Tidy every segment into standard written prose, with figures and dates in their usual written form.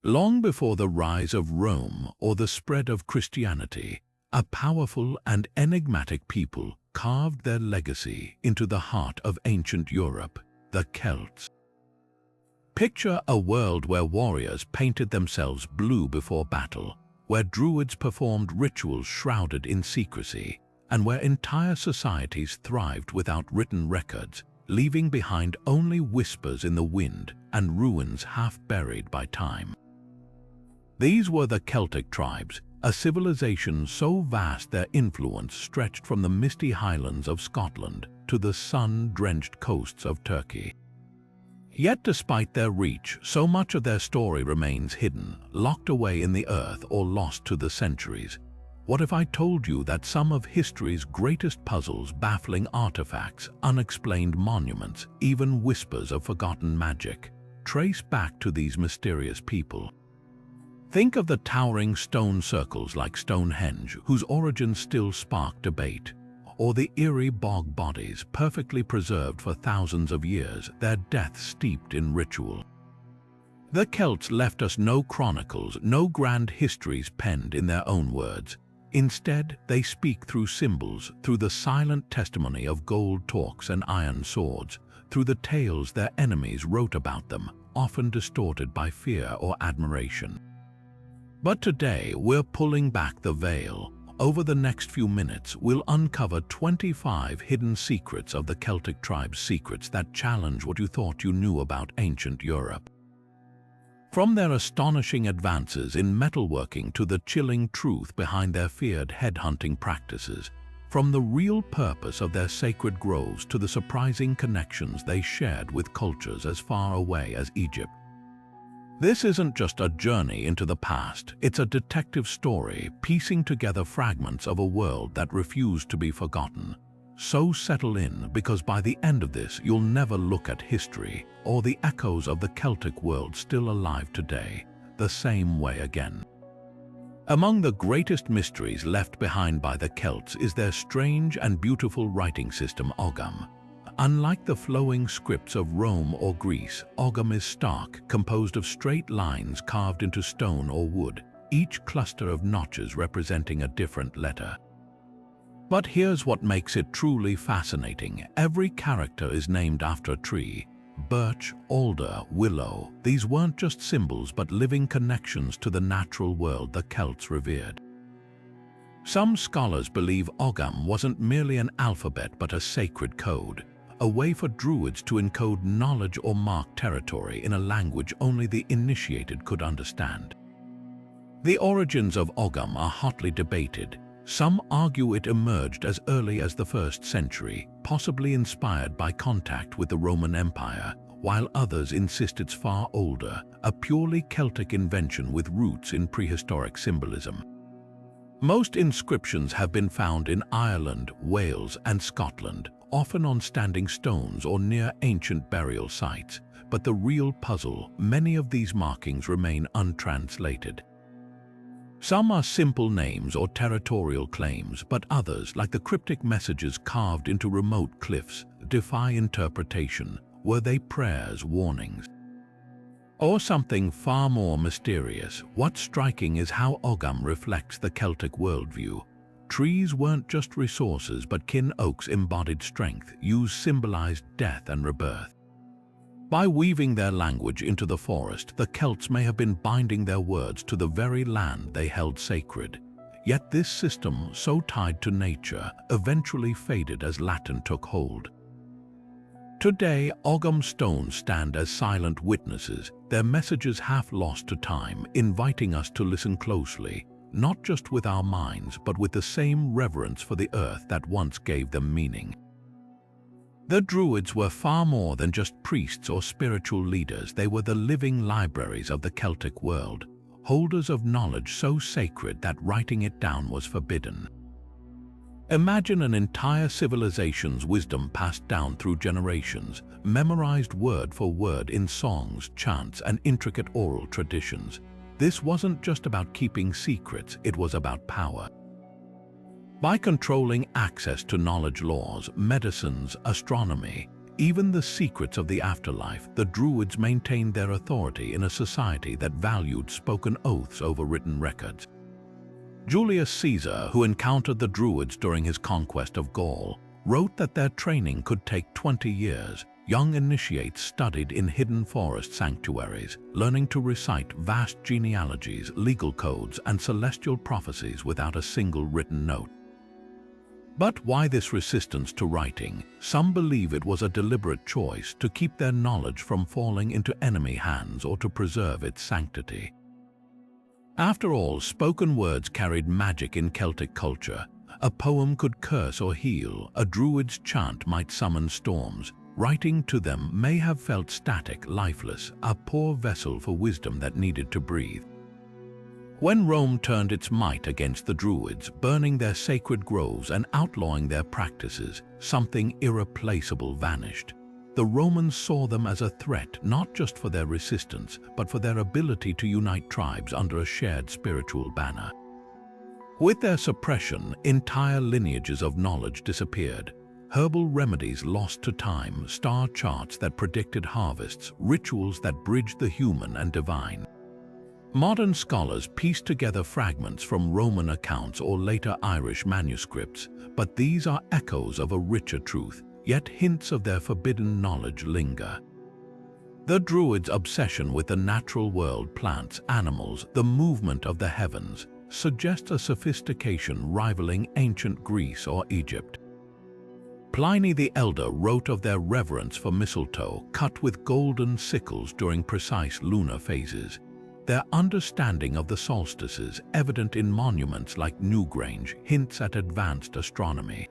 Long before the rise of Rome or the spread of Christianity, a powerful and enigmatic people carved their legacy into the heart of ancient Europe, the Celts. Picture a world where warriors painted themselves blue before battle, where Druids performed rituals shrouded in secrecy, and where entire societies thrived without written records, leaving behind only whispers in the wind and ruins half buried by time. These were the Celtic tribes, a civilization so vast their influence stretched from the misty highlands of Scotland to the sun-drenched coasts of Turkey. Yet despite their reach, so much of their story remains hidden, locked away in the earth or lost to the centuries. What if I told you that some of history's greatest puzzles, baffling artifacts, unexplained monuments, even whispers of forgotten magic, trace back to these mysterious people? Think of the towering stone circles like Stonehenge, whose origins still spark debate, or the eerie bog bodies perfectly preserved for thousands of years, their deaths steeped in ritual. The Celts left us no chronicles, no grand histories penned in their own words. Instead, they speak through symbols, through the silent testimony of gold torques and iron swords, through the tales their enemies wrote about them, often distorted by fear or admiration. But today, we're pulling back the veil. Over the next few minutes, we'll uncover 25 hidden secrets of the Celtic tribes, secrets that challenge what you thought you knew about ancient Europe. From their astonishing advances in metalworking to the chilling truth behind their feared headhunting practices, from the real purpose of their sacred groves to the surprising connections they shared with cultures as far away as Egypt. This isn't just a journey into the past, it's a detective story piecing together fragments of a world that refused to be forgotten. So settle in, because by the end of this, you'll never look at history or the echoes of the Celtic world still alive today the same way again. Among the greatest mysteries left behind by the Celts is their strange and beautiful writing system, Ogham. Unlike the flowing scripts of Rome or Greece, Ogham is stark, composed of straight lines carved into stone or wood, each cluster of notches representing a different letter. But here's what makes it truly fascinating. Every character is named after a tree. Birch, alder, willow. These weren't just symbols but living connections to the natural world the Celts revered. Some scholars believe Ogham wasn't merely an alphabet but a sacred code, a way for Druids to encode knowledge or mark territory in a language only the initiated could understand. The origins of Ogham are hotly debated. Some argue it emerged as early as the 1st century, possibly inspired by contact with the Roman Empire, while others insist it's far older, a purely Celtic invention with roots in prehistoric symbolism. Most inscriptions have been found in Ireland, Wales, and Scotland, often on standing stones or near ancient burial sites, but the real puzzle, many of these markings remain untranslated. Some are simple names or territorial claims, but others, like the cryptic messages carved into remote cliffs, defy interpretation. Were they prayers, warnings, or something far more mysterious? What's striking is how Ogham reflects the Celtic worldview. Trees weren't just resources, but kin oaks embodied strength, used symbolized death and rebirth. By weaving their language into the forest, the Celts may have been binding their words to the very land they held sacred. Yet this system, so tied to nature, eventually faded as Latin took hold. Today, Ogham stones stand as silent witnesses, their messages half lost to time, inviting us to listen closely, not just with our minds, but with the same reverence for the earth that once gave them meaning. The Druids were far more than just priests or spiritual leaders. They were the living libraries of the Celtic world, holders of knowledge so sacred that writing it down was forbidden. Imagine an entire civilization's wisdom passed down through generations, memorized word for word in songs, chants, and intricate oral traditions. This wasn't just about keeping secrets, it was about power. By controlling access to knowledge, laws, medicines, astronomy, even the secrets of the afterlife, the Druids maintained their authority in a society that valued spoken oaths over written records. Julius Caesar, who encountered the Druids during his conquest of Gaul, wrote that their training could take 20 years. Young initiates studied in hidden forest sanctuaries, learning to recite vast genealogies, legal codes, and celestial prophecies without a single written note. But why this resistance to writing? Some believe it was a deliberate choice to keep their knowledge from falling into enemy hands or to preserve its sanctity. After all, spoken words carried magic in Celtic culture. A poem could curse or heal, a druid's chant might summon storms. Writing to them may have felt static, lifeless, a poor vessel for wisdom that needed to breathe. When Rome turned its might against the Druids, burning their sacred groves and outlawing their practices, something irreplaceable vanished. The Romans saw them as a threat not just for their resistance, but for their ability to unite tribes under a shared spiritual banner. With their suppression, entire lineages of knowledge disappeared. Herbal remedies lost to time, star charts that predicted harvests, rituals that bridged the human and divine. Modern scholars piece together fragments from Roman accounts or later Irish manuscripts, but these are echoes of a richer truth, yet hints of their forbidden knowledge linger. The Druids' obsession with the natural world, plants, animals, the movement of the heavens, suggests a sophistication rivaling ancient Greece or Egypt. Pliny the Elder wrote of their reverence for mistletoe cut with golden sickles during precise lunar phases. Their understanding of the solstices, evident in monuments like Newgrange, hints at advanced astronomy.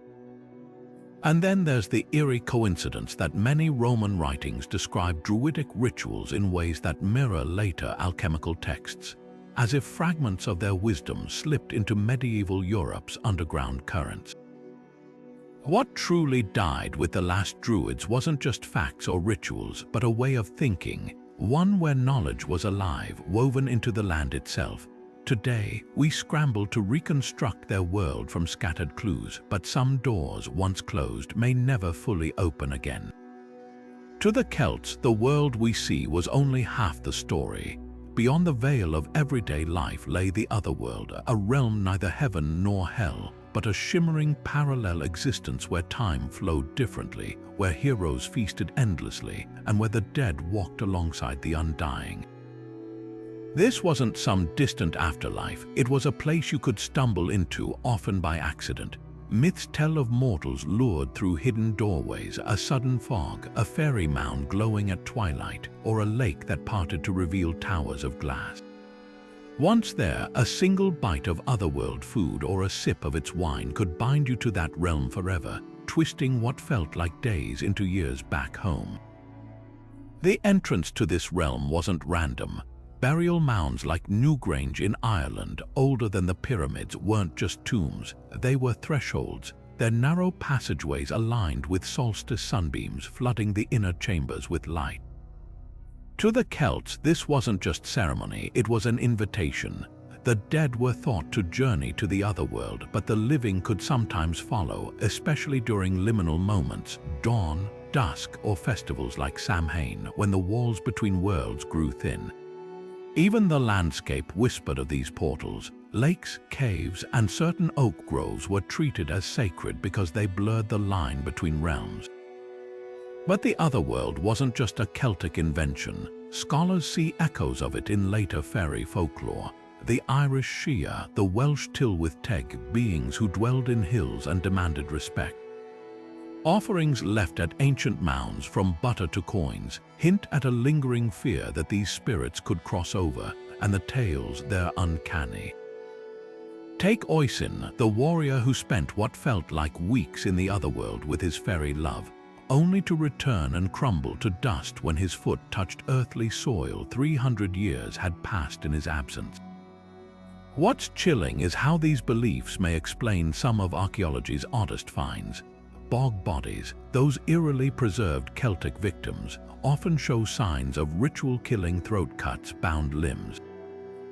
And then there's the eerie coincidence that many Roman writings describe Druidic rituals in ways that mirror later alchemical texts, as if fragments of their wisdom slipped into medieval Europe's underground currents. What truly died with the last Druids wasn't just facts or rituals, but a way of thinking, one where knowledge was alive, woven into the land itself. Today, we scramble to reconstruct their world from scattered clues, but some doors, once closed, may never fully open again. To the Celts, the world we see was only half the story. Beyond the veil of everyday life lay the Otherworld, a realm neither heaven nor hell, but a shimmering parallel existence where time flowed differently, where heroes feasted endlessly, and where the dead walked alongside the undying. This wasn't some distant afterlife, it was a place you could stumble into, often by accident. Myths tell of mortals lured through hidden doorways, a sudden fog, a fairy mound glowing at twilight, or a lake that parted to reveal towers of glass. Once there, a single bite of otherworld food or a sip of its wine could bind you to that realm forever, twisting what felt like days into years back home. The entrance to this realm wasn't random. Burial mounds like Newgrange in Ireland, older than the pyramids, weren't just tombs, they were thresholds, their narrow passageways aligned with solstice sunbeams flooding the inner chambers with light. To the Celts, this wasn't just ceremony, it was an invitation. The dead were thought to journey to the otherworld, but the living could sometimes follow, especially during liminal moments, dawn, dusk, or festivals like Samhain, when the walls between worlds grew thin. Even the landscape whispered of these portals. Lakes, caves, and certain oak groves were treated as sacred because they blurred the line between realms. But the Otherworld wasn't just a Celtic invention. Scholars see echoes of it in later fairy folklore. The Irish Shea, the Welsh Tylwyth Teg, beings who dwelled in hills and demanded respect. Offerings left at ancient mounds, from butter to coins, hint at a lingering fear that these spirits could cross over, and the tales, they're uncanny. Take Oisin, the warrior who spent what felt like weeks in the Otherworld with his fairy love, only to return and crumble to dust when his foot touched earthly soil 300 years had passed in his absence. What's chilling is how these beliefs may explain some of archaeology's oddest finds. Bog bodies, those eerily preserved Celtic victims, often show signs of ritual-killing throat cuts, bound limbs.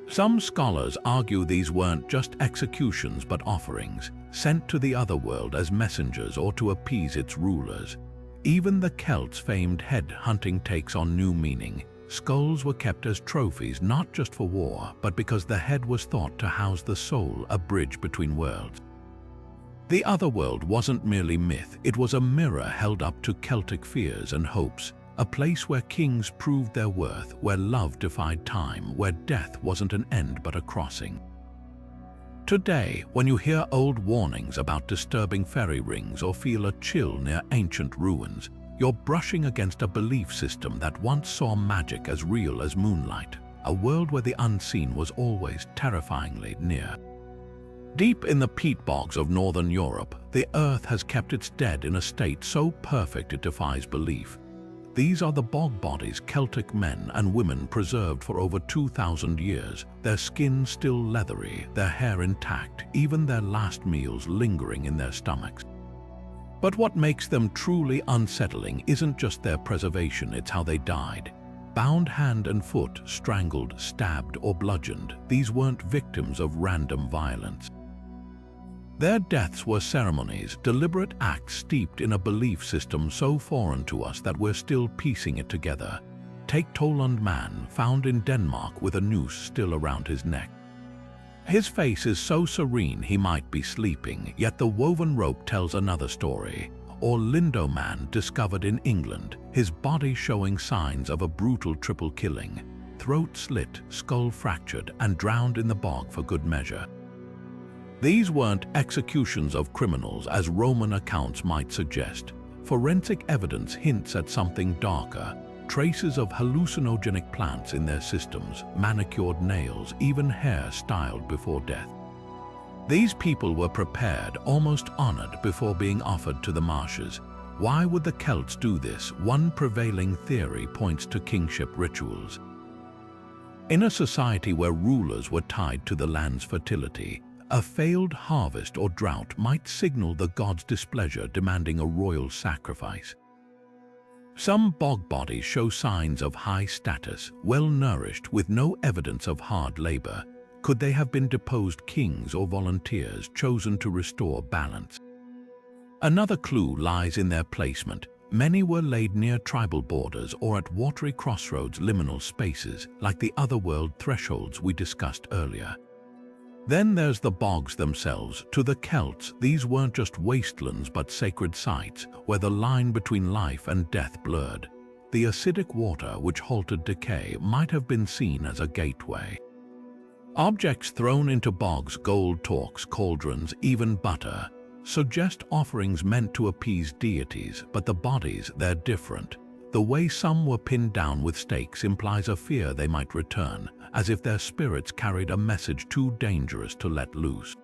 Some scholars argue these weren't just executions but offerings, sent to the Otherworld as messengers or to appease its rulers. Even the Celts' famed head hunting takes on new meaning. Skulls were kept as trophies not just for war, but because the head was thought to house the soul, a bridge between worlds. The Otherworld wasn't merely myth, it was a mirror held up to Celtic fears and hopes, a place where kings proved their worth, where love defied time, where death wasn't an end but a crossing. Today, when you hear old warnings about disturbing fairy rings or feel a chill near ancient ruins, you're brushing against a belief system that once saw magic as real as moonlight, a world where the unseen was always terrifyingly near. Deep in the peat bogs of northern Europe, the earth has kept its dead in a state so perfect it defies belief. These are the bog bodies Celtic men and women preserved for over 2,000 years, their skin still leathery, their hair intact, even their last meals lingering in their stomachs. But what makes them truly unsettling isn't just their preservation, it's how they died. Bound hand and foot, strangled, stabbed, or bludgeoned, these weren't victims of random violence. Their deaths were ceremonies, deliberate acts steeped in a belief system so foreign to us that we're still piecing it together. Take Toland man, found in Denmark with a noose still around his neck. His face is so serene he might be sleeping, yet the woven rope tells another story. Or Lindo man, discovered in England, his body showing signs of a brutal triple killing. Throat slit, skull fractured, and drowned in the bog for good measure. These weren't executions of criminals as Roman accounts might suggest. Forensic evidence hints at something darker. Traces of hallucinogenic plants in their systems, manicured nails, even hair styled before death. These people were prepared, almost honored, before being offered to the marshes. Why would the Celts do this? One prevailing theory points to kingship rituals. In a society where rulers were tied to the land's fertility, a failed harvest or drought might signal the gods' displeasure, demanding a royal sacrifice. Some bog bodies show signs of high status, well-nourished, with no evidence of hard labor. Could they have been deposed kings or volunteers chosen to restore balance? Another clue lies in their placement. Many were laid near tribal borders or at watery crossroads, liminal spaces, like the otherworld thresholds we discussed earlier. Then there's the bogs themselves. To the Celts, these weren't just wastelands but sacred sites, where the line between life and death blurred. The acidic water which halted decay might have been seen as a gateway. Objects thrown into bogs, gold torques, cauldrons, even butter, suggest offerings meant to appease deities, but the bodies, they're different. The way some were pinned down with stakes implies a fear they might return, as if their spirits carried a message too dangerous to let loose.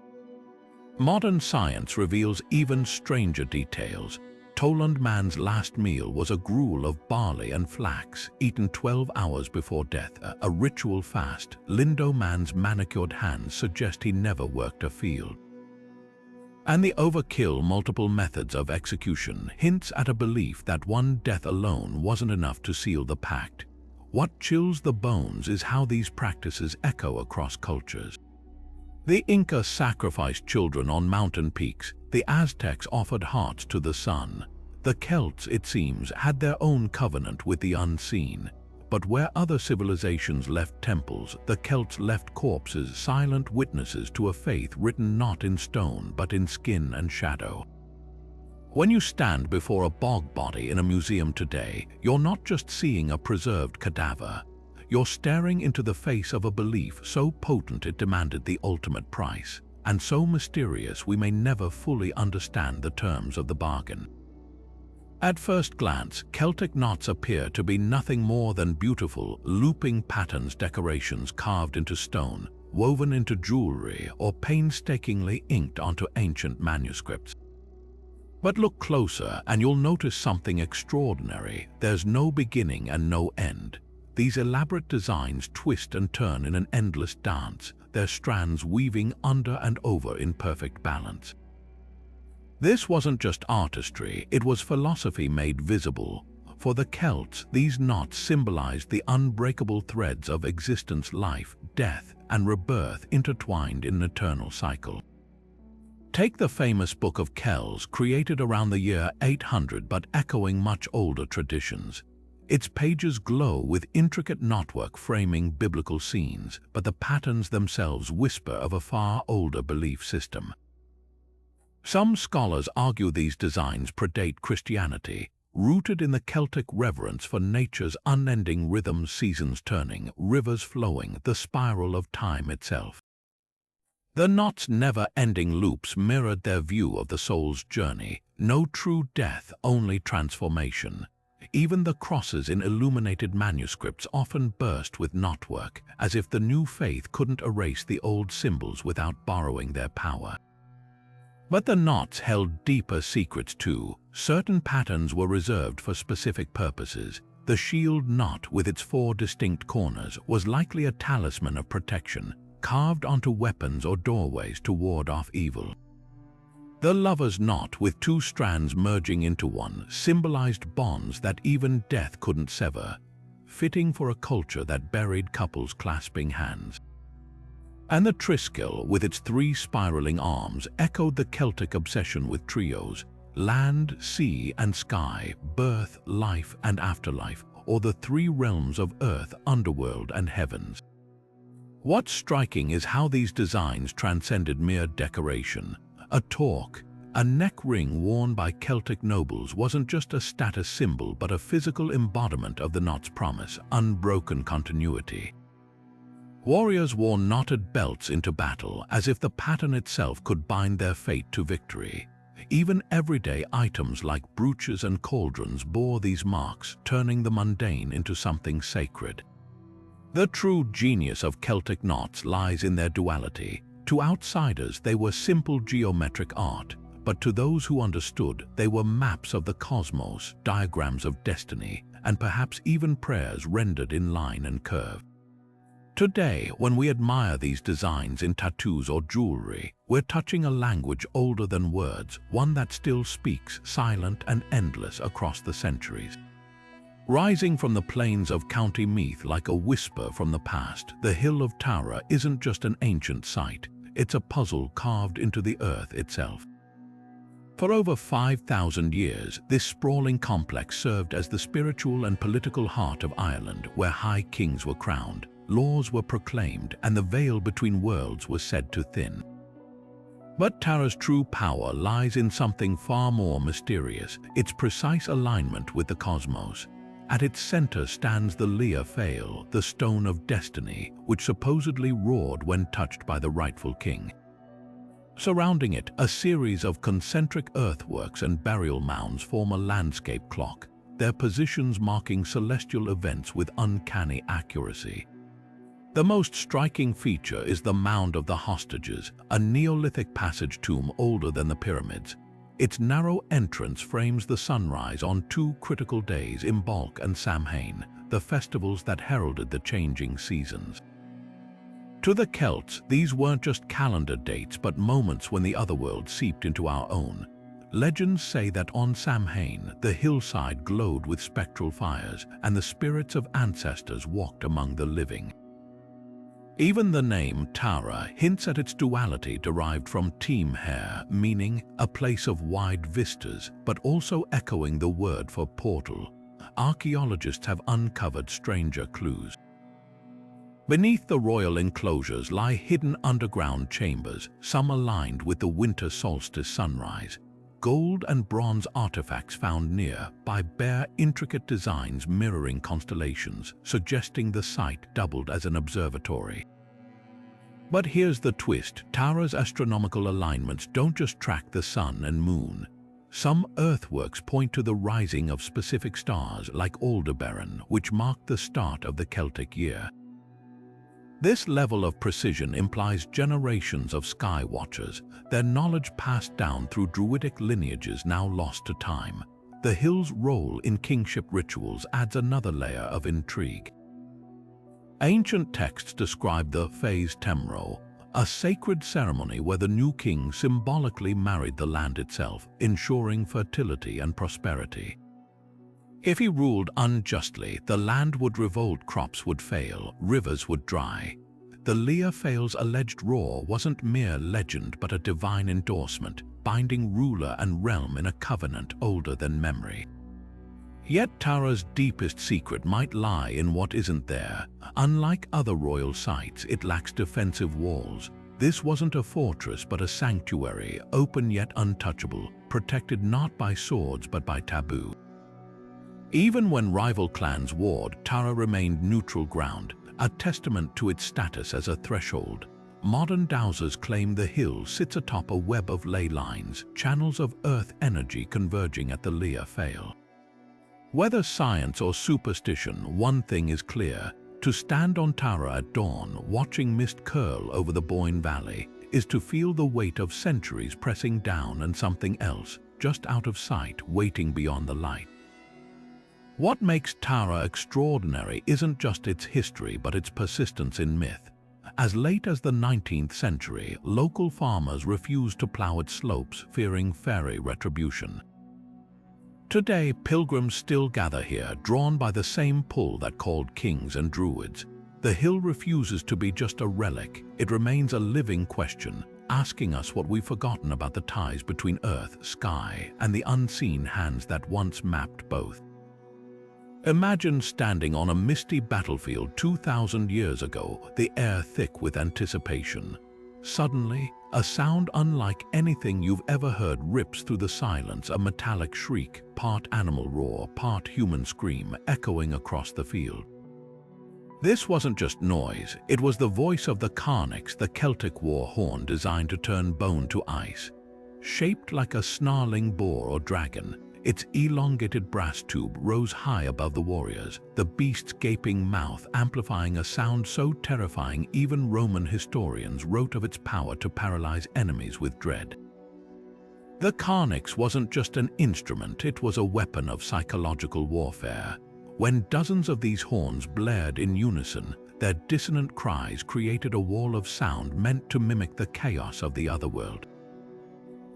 Modern science reveals even stranger details. Toland man's last meal was a gruel of barley and flax, eaten 12 hours before death, a ritual fast. Lindo man's manicured hands suggest he never worked a field. And the overkill multiple methods of execution hints at a belief that one death alone wasn't enough to seal the pact. What chills the bones is how these practices echo across cultures. The Inca sacrificed children on mountain peaks, the Aztecs offered hearts to the sun. The Celts, it seems, had their own covenant with the unseen. But where other civilizations left temples, the Celts left corpses, silent witnesses to a faith written not in stone but in skin and shadow. When you stand before a bog body in a museum today, you're not just seeing a preserved cadaver. You're staring into the face of a belief so potent it demanded the ultimate price, and so mysterious we may never fully understand the terms of the bargain. At first glance, Celtic knots appear to be nothing more than beautiful, looping patterns, decorations carved into stone, woven into jewelry, or painstakingly inked onto ancient manuscripts. But look closer and you'll notice something extraordinary. There's no beginning and no end. These elaborate designs twist and turn in an endless dance, their strands weaving under and over in perfect balance. This wasn't just artistry, it was philosophy made visible. For the Celts, these knots symbolized the unbreakable threads of existence, life, death, and rebirth intertwined in an eternal cycle. Take the famous Book of Kells, created around the year 800 but echoing much older traditions. Its pages glow with intricate knotwork framing biblical scenes, but the patterns themselves whisper of a far older belief system. Some scholars argue these designs predate Christianity, rooted in the Celtic reverence for nature's unending rhythms, seasons turning, rivers flowing, the spiral of time itself. The knot's never-ending loops mirrored their view of the soul's journey, no true death, only transformation. Even the crosses in illuminated manuscripts often burst with knotwork, as if the new faith couldn't erase the old symbols without borrowing their power. But the knots held deeper secrets too. Certain patterns were reserved for specific purposes. The shield knot, with its 4 distinct corners, was likely a talisman of protection, carved onto weapons or doorways to ward off evil. The lover's knot, with 2 strands merging into one, symbolized bonds that even death couldn't sever, fitting for a culture that buried couples clasping hands. And the triskel, with its 3 spiraling arms, echoed the Celtic obsession with trios: land, sea, and sky, birth, life, and afterlife, or the 3 realms of earth, underworld, and heavens. What's striking is how these designs transcended mere decoration. A torque, a neck ring worn by Celtic nobles, wasn't just a status symbol but a physical embodiment of the knot's promise, unbroken continuity. Warriors wore knotted belts into battle, as if the pattern itself could bind their fate to victory. Even everyday items like brooches and cauldrons bore these marks, turning the mundane into something sacred. The true genius of Celtic knots lies in their duality. To outsiders, they were simple geometric art, but to those who understood, they were maps of the cosmos, diagrams of destiny, and perhaps even prayers rendered in line and curve. Today, when we admire these designs in tattoos or jewelry, we're touching a language older than words, one that still speaks, silent and endless across the centuries. Rising from the plains of County Meath like a whisper from the past, the Hill of Tara isn't just an ancient site, it's a puzzle carved into the earth itself. For over 5,000 years, this sprawling complex served as the spiritual and political heart of Ireland, where high kings were crowned, laws were proclaimed, and the veil between worlds was said to thin. But Tara's true power lies in something far more mysterious: its precise alignment with the cosmos. At its center stands the Lia Fail, the stone of destiny, which supposedly roared when touched by the rightful king. Surrounding it, a series of concentric earthworks and burial mounds form a landscape clock, their positions marking celestial events with uncanny accuracy. The most striking feature is the Mound of the Hostages, a Neolithic passage tomb older than the pyramids. Its narrow entrance frames the sunrise on 2 critical days, Imbolc and Samhain, the festivals that heralded the changing seasons. To the Celts, these weren't just calendar dates but moments when the otherworld seeped into our own. Legends say that on Samhain, the hillside glowed with spectral fires, and the spirits of ancestors walked among the living. Even the name Tara hints at its duality, derived from Team Hair, meaning a place of wide vistas, but also echoing the word for portal. Archaeologists have uncovered stranger clues. Beneath the royal enclosures lie hidden underground chambers, some aligned with the winter solstice sunrise. Gold and bronze artifacts found nearby bear intricate designs mirroring constellations, suggesting the site doubled as an observatory. But here's the twist: Tara's astronomical alignments don't just track the sun and moon. Some earthworks point to the rising of specific stars, like Aldebaran, which marked the start of the Celtic year. This level of precision implies generations of sky watchers, their knowledge passed down through Druidic lineages now lost to time. The hill's role in kingship rituals adds another layer of intrigue. Ancient texts describe the Fes Temro, a sacred ceremony where the new king symbolically married the land itself, ensuring fertility and prosperity. If he ruled unjustly, the land would revolt, crops would fail, rivers would dry. The Leofeil's alleged roar wasn't mere legend but a divine endorsement, binding ruler and realm in a covenant older than memory. Yet Tara's deepest secret might lie in what isn't there. Unlike other royal sites, it lacks defensive walls. This wasn't a fortress but a sanctuary, open yet untouchable, protected not by swords but by taboo. Even when rival clans warred, Tara remained neutral ground, a testament to its status as a threshold. Modern dowsers claim the hill sits atop a web of ley lines, channels of earth energy converging at the Leofeil. Whether science or superstition, one thing is clear. To stand on Tara at dawn, watching mist curl over the Boyne Valley, is to feel the weight of centuries pressing down and something else, just out of sight, waiting beyond the light. What makes Tara extraordinary isn't just its history but its persistence in myth. As late as the 19th century, local farmers refused to plow its slopes, fearing fairy retribution. Today, pilgrims still gather here, drawn by the same pull that called kings and druids. The hill refuses to be just a relic. It remains a living question, asking us what we've forgotten about the ties between earth, sky, and the unseen hands that once mapped both. Imagine standing on a misty battlefield 2,000 years ago, the air thick with anticipation. Suddenly, a sound unlike anything you've ever heard rips through the silence, a metallic shriek, part animal roar, part human scream, echoing across the field. This wasn't just noise, it was the voice of the carnyx, the Celtic war horn designed to turn bone to ice. Shaped like a snarling boar or dragon, its elongated brass tube rose high above the warriors, the beast's gaping mouth amplifying a sound so terrifying even Roman historians wrote of its power to paralyze enemies with dread. The carnyx wasn't just an instrument, it was a weapon of psychological warfare. When dozens of these horns blared in unison, their dissonant cries created a wall of sound meant to mimic the chaos of the otherworld.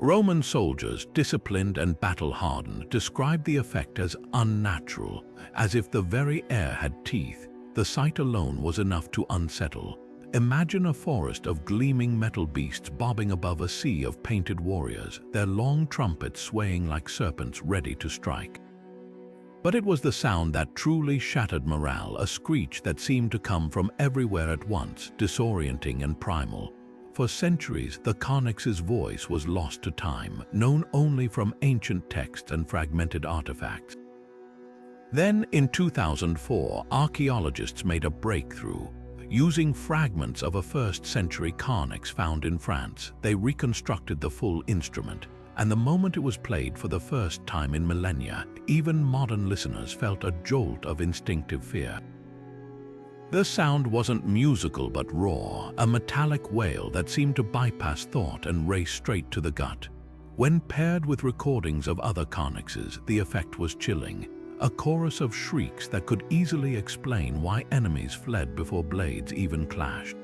Roman soldiers, disciplined and battle-hardened, described the effect as unnatural, as if the very air had teeth. The sight alone was enough to unsettle. Imagine a forest of gleaming metal beasts bobbing above a sea of painted warriors, their long trumpets swaying like serpents ready to strike. But it was the sound that truly shattered morale, a screech that seemed to come from everywhere at once, disorienting and primal. For centuries, the carnyx's voice was lost to time, known only from ancient texts and fragmented artifacts. Then, in 2004, archaeologists made a breakthrough. Using fragments of a 1st century carnyx found in France, they reconstructed the full instrument, and the moment it was played for the first time in millennia, even modern listeners felt a jolt of instinctive fear. The sound wasn't musical but raw, a metallic wail that seemed to bypass thought and race straight to the gut. When paired with recordings of other carnyxes, the effect was chilling, a chorus of shrieks that could easily explain why enemies fled before blades even clashed.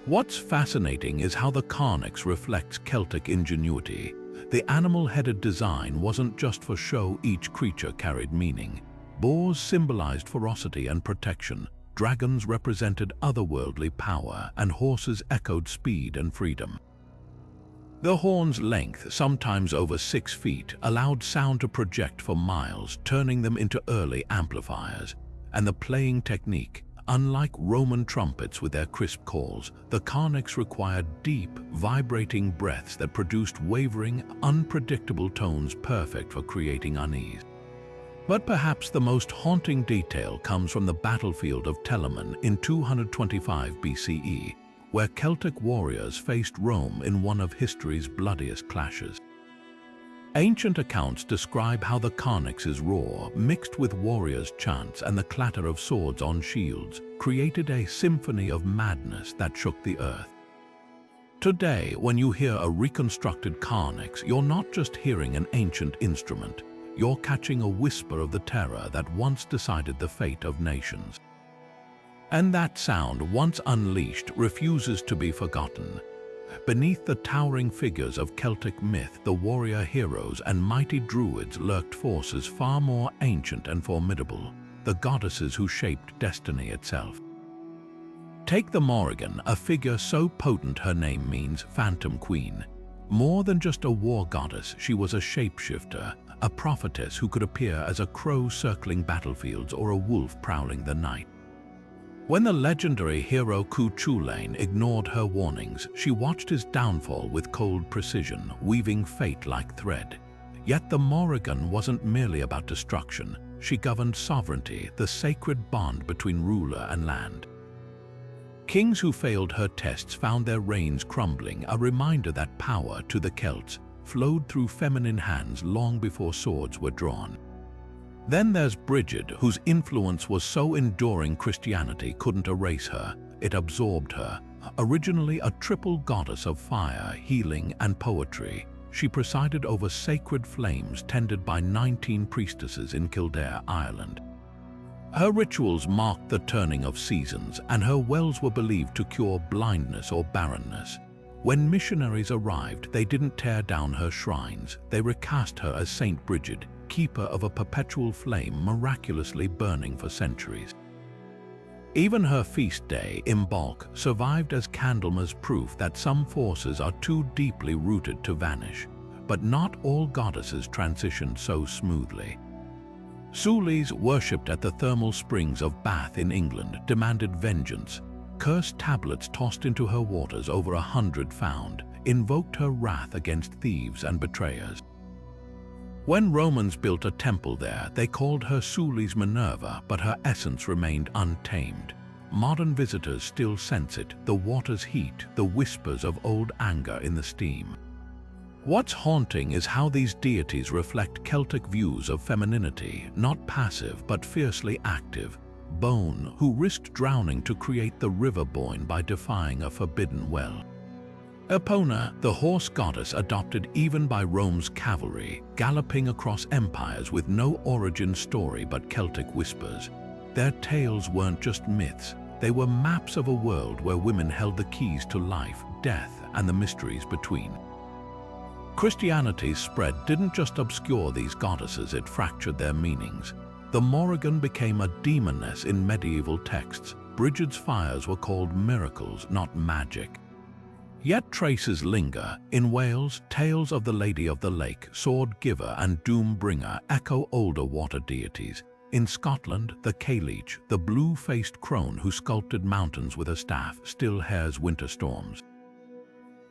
What's fascinating is how the carnyx reflects Celtic ingenuity. The animal-headed design wasn't just for show, each creature carried meaning. Boars symbolized ferocity and protection. Dragons represented otherworldly power, and horses echoed speed and freedom. The horn's length, sometimes over 6 feet, allowed sound to project for miles, turning them into early amplifiers. And the playing technique, unlike Roman trumpets with their crisp calls, the carnyx required deep, vibrating breaths that produced wavering, unpredictable tones perfect for creating unease. But perhaps the most haunting detail comes from the battlefield of Telamon in 225 BCE, where Celtic warriors faced Rome in one of history's bloodiest clashes. Ancient accounts describe how the carnyx's roar, mixed with warriors' chants and the clatter of swords on shields, created a symphony of madness that shook the earth. Today, when you hear a reconstructed carnyx, you're not just hearing an ancient instrument. You're catching a whisper of the terror that once decided the fate of nations. And that sound, once unleashed, refuses to be forgotten. Beneath the towering figures of Celtic myth, the warrior heroes and mighty druids lurked forces far more ancient and formidable, the goddesses who shaped destiny itself. Take the Morrigan, a figure so potent her name means Phantom Queen. More than just a war goddess, she was a shapeshifter, a prophetess who could appear as a crow circling battlefields or a wolf prowling the night. When the legendary hero Cuchulainn ignored her warnings, she watched his downfall with cold precision, weaving fate like thread. Yet the Morrigan wasn't merely about destruction. She governed sovereignty, the sacred bond between ruler and land. Kings who failed her tests found their reigns crumbling, a reminder that power, to the Celts, flowed through feminine hands long before swords were drawn. Then there's Brigid, whose influence was so enduring Christianity couldn't erase her, it absorbed her. Originally a triple goddess of fire, healing, and poetry, she presided over sacred flames tended by 19 priestesses in Kildare, Ireland. Her rituals marked the turning of seasons, and her wells were believed to cure blindness or barrenness. When missionaries arrived, they didn't tear down her shrines. They recast her as Saint Brigid, keeper of a perpetual flame miraculously burning for centuries. Even her feast day, Imbolc, survived as Candlemas proof that some forces are too deeply rooted to vanish. But not all goddesses transitioned so smoothly. Sulis, worshipped at the thermal springs of Bath in England, demanded vengeance. Cursed tablets tossed into her waters, over 100 found, invoked her wrath against thieves and betrayers. When Romans built a temple there, they called her Sulis Minerva, but her essence remained untamed. Modern visitors still sense it, the water's heat, the whispers of old anger in the steam. What's haunting is how these deities reflect Celtic views of femininity, not passive but fiercely active. Bone, who risked drowning to create the river Boyne by defying a forbidden well. Epona, the horse goddess adopted even by Rome's cavalry, galloping across empires with no origin story but Celtic whispers. Their tales weren't just myths, they were maps of a world where women held the keys to life, death, and the mysteries between. Christianity's spread didn't just obscure these goddesses, it fractured their meanings. The Morrigan became a demoness in medieval texts. Brigid's fires were called miracles, not magic. Yet traces linger. In Wales, tales of the Lady of the Lake, Sword Giver, and Doom Bringer echo older water deities. In Scotland, the Cailleach, the blue-faced crone who sculpted mountains with a staff, still hails winter storms.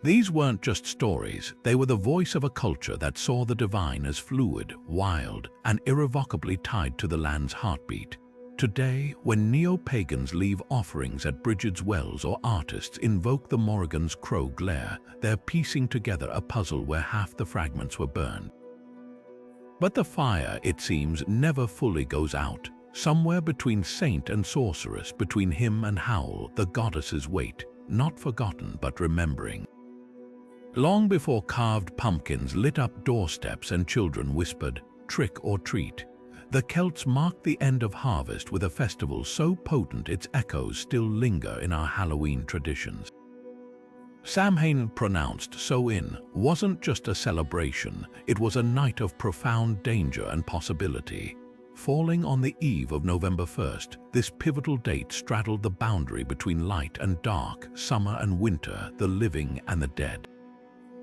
These weren't just stories, they were the voice of a culture that saw the divine as fluid, wild, and irrevocably tied to the land's heartbeat. Today, when neo-pagans leave offerings at Brigid's wells or artists invoke the Morrigan's crow glare, they're piecing together a puzzle where half the fragments were burned. But the fire, it seems, never fully goes out. Somewhere between saint and sorceress, between hymn and howl, the goddesses wait, not forgotten but remembering. Long before carved pumpkins lit up doorsteps and children whispered, "Trick or treat," the Celts marked the end of harvest with a festival so potent its echoes still linger in our Halloween traditions. Samhain, pronounced Samhain, wasn't just a celebration, it was a night of profound danger and possibility. Falling on the eve of November 1st, this pivotal date straddled the boundary between light and dark, summer and winter, the living and the dead.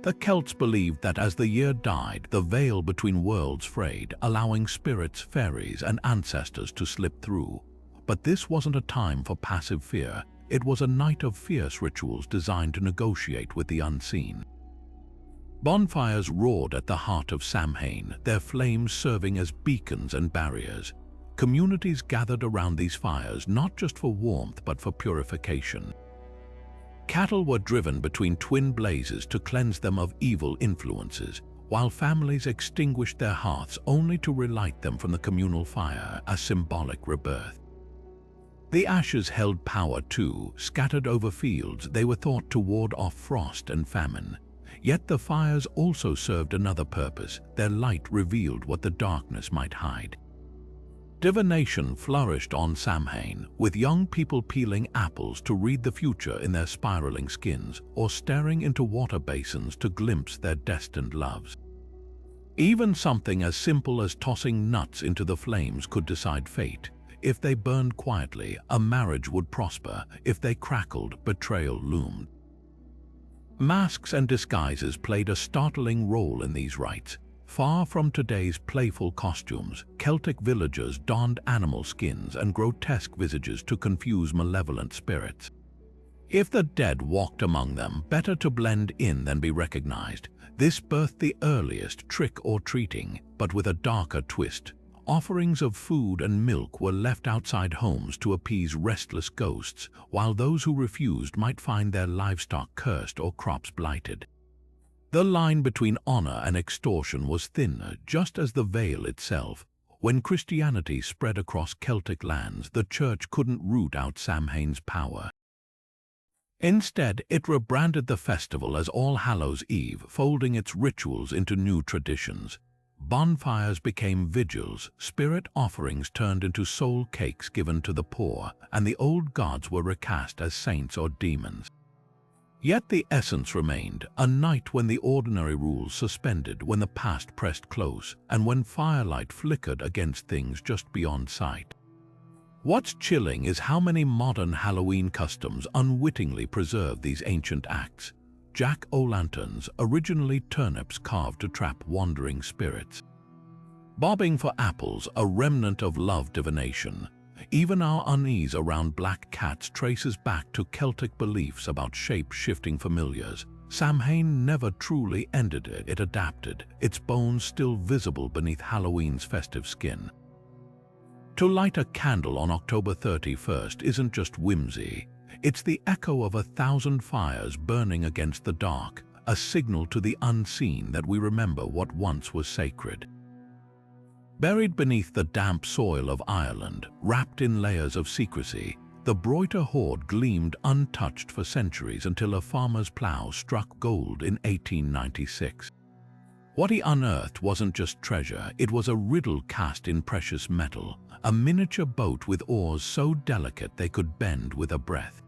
The Celts believed that as the year died, the veil between worlds frayed, allowing spirits, fairies, and ancestors to slip through. But this wasn't a time for passive fear. It was a night of fierce rituals designed to negotiate with the unseen. Bonfires roared at the heart of Samhain, their flames serving as beacons and barriers. Communities gathered around these fires not just for warmth but for purification. Cattle were driven between twin blazes to cleanse them of evil influences, while families extinguished their hearths only to relight them from the communal fire, a symbolic rebirth. The ashes held power too. Scattered over fields, they were thought to ward off frost and famine. Yet the fires also served another purpose. Their light revealed what the darkness might hide. Divination flourished on Samhain, with young people peeling apples to read the future in their spiraling skins, or staring into water basins to glimpse their destined loves. Even something as simple as tossing nuts into the flames could decide fate. If they burned quietly, a marriage would prosper. If they crackled, betrayal loomed. Masks and disguises played a startling role in these rites. Far from today's playful costumes, Celtic villagers donned animal skins and grotesque visages to confuse malevolent spirits. If the dead walked among them, better to blend in than be recognized. This birthed the earliest trick-or-treating, but with a darker twist. Offerings of food and milk were left outside homes to appease restless ghosts, while those who refused might find their livestock cursed or crops blighted. The line between honor and extortion was thin, just as the veil itself. When Christianity spread across Celtic lands, the church couldn't root out Samhain's power. Instead, it rebranded the festival as All Hallows' Eve, folding its rituals into new traditions. Bonfires became vigils, spirit offerings turned into soul cakes given to the poor, and the old gods were recast as saints or demons. Yet the essence remained, a night when the ordinary rules suspended, when the past pressed close, and when firelight flickered against things just beyond sight. What's chilling is how many modern Halloween customs unwittingly preserve these ancient acts. Jack-o'-lanterns, originally turnips carved to trap wandering spirits. Bobbing for apples, a remnant of love divination. Even our unease around black cats traces back to Celtic beliefs about shape-shifting familiars. Samhain never truly ended, it adapted, its bones still visible beneath Halloween's festive skin. To light a candle on October 31st isn't just whimsy. It's the echo of 1,000 fires burning against the dark, a signal to the unseen that we remember what once was sacred. Buried beneath the damp soil of Ireland, wrapped in layers of secrecy, the Broiter hoard gleamed untouched for centuries until a farmer's plow struck gold in 1896. What he unearthed wasn't just treasure, it was a riddle cast in precious metal, a miniature boat with oars so delicate they could bend with a breath.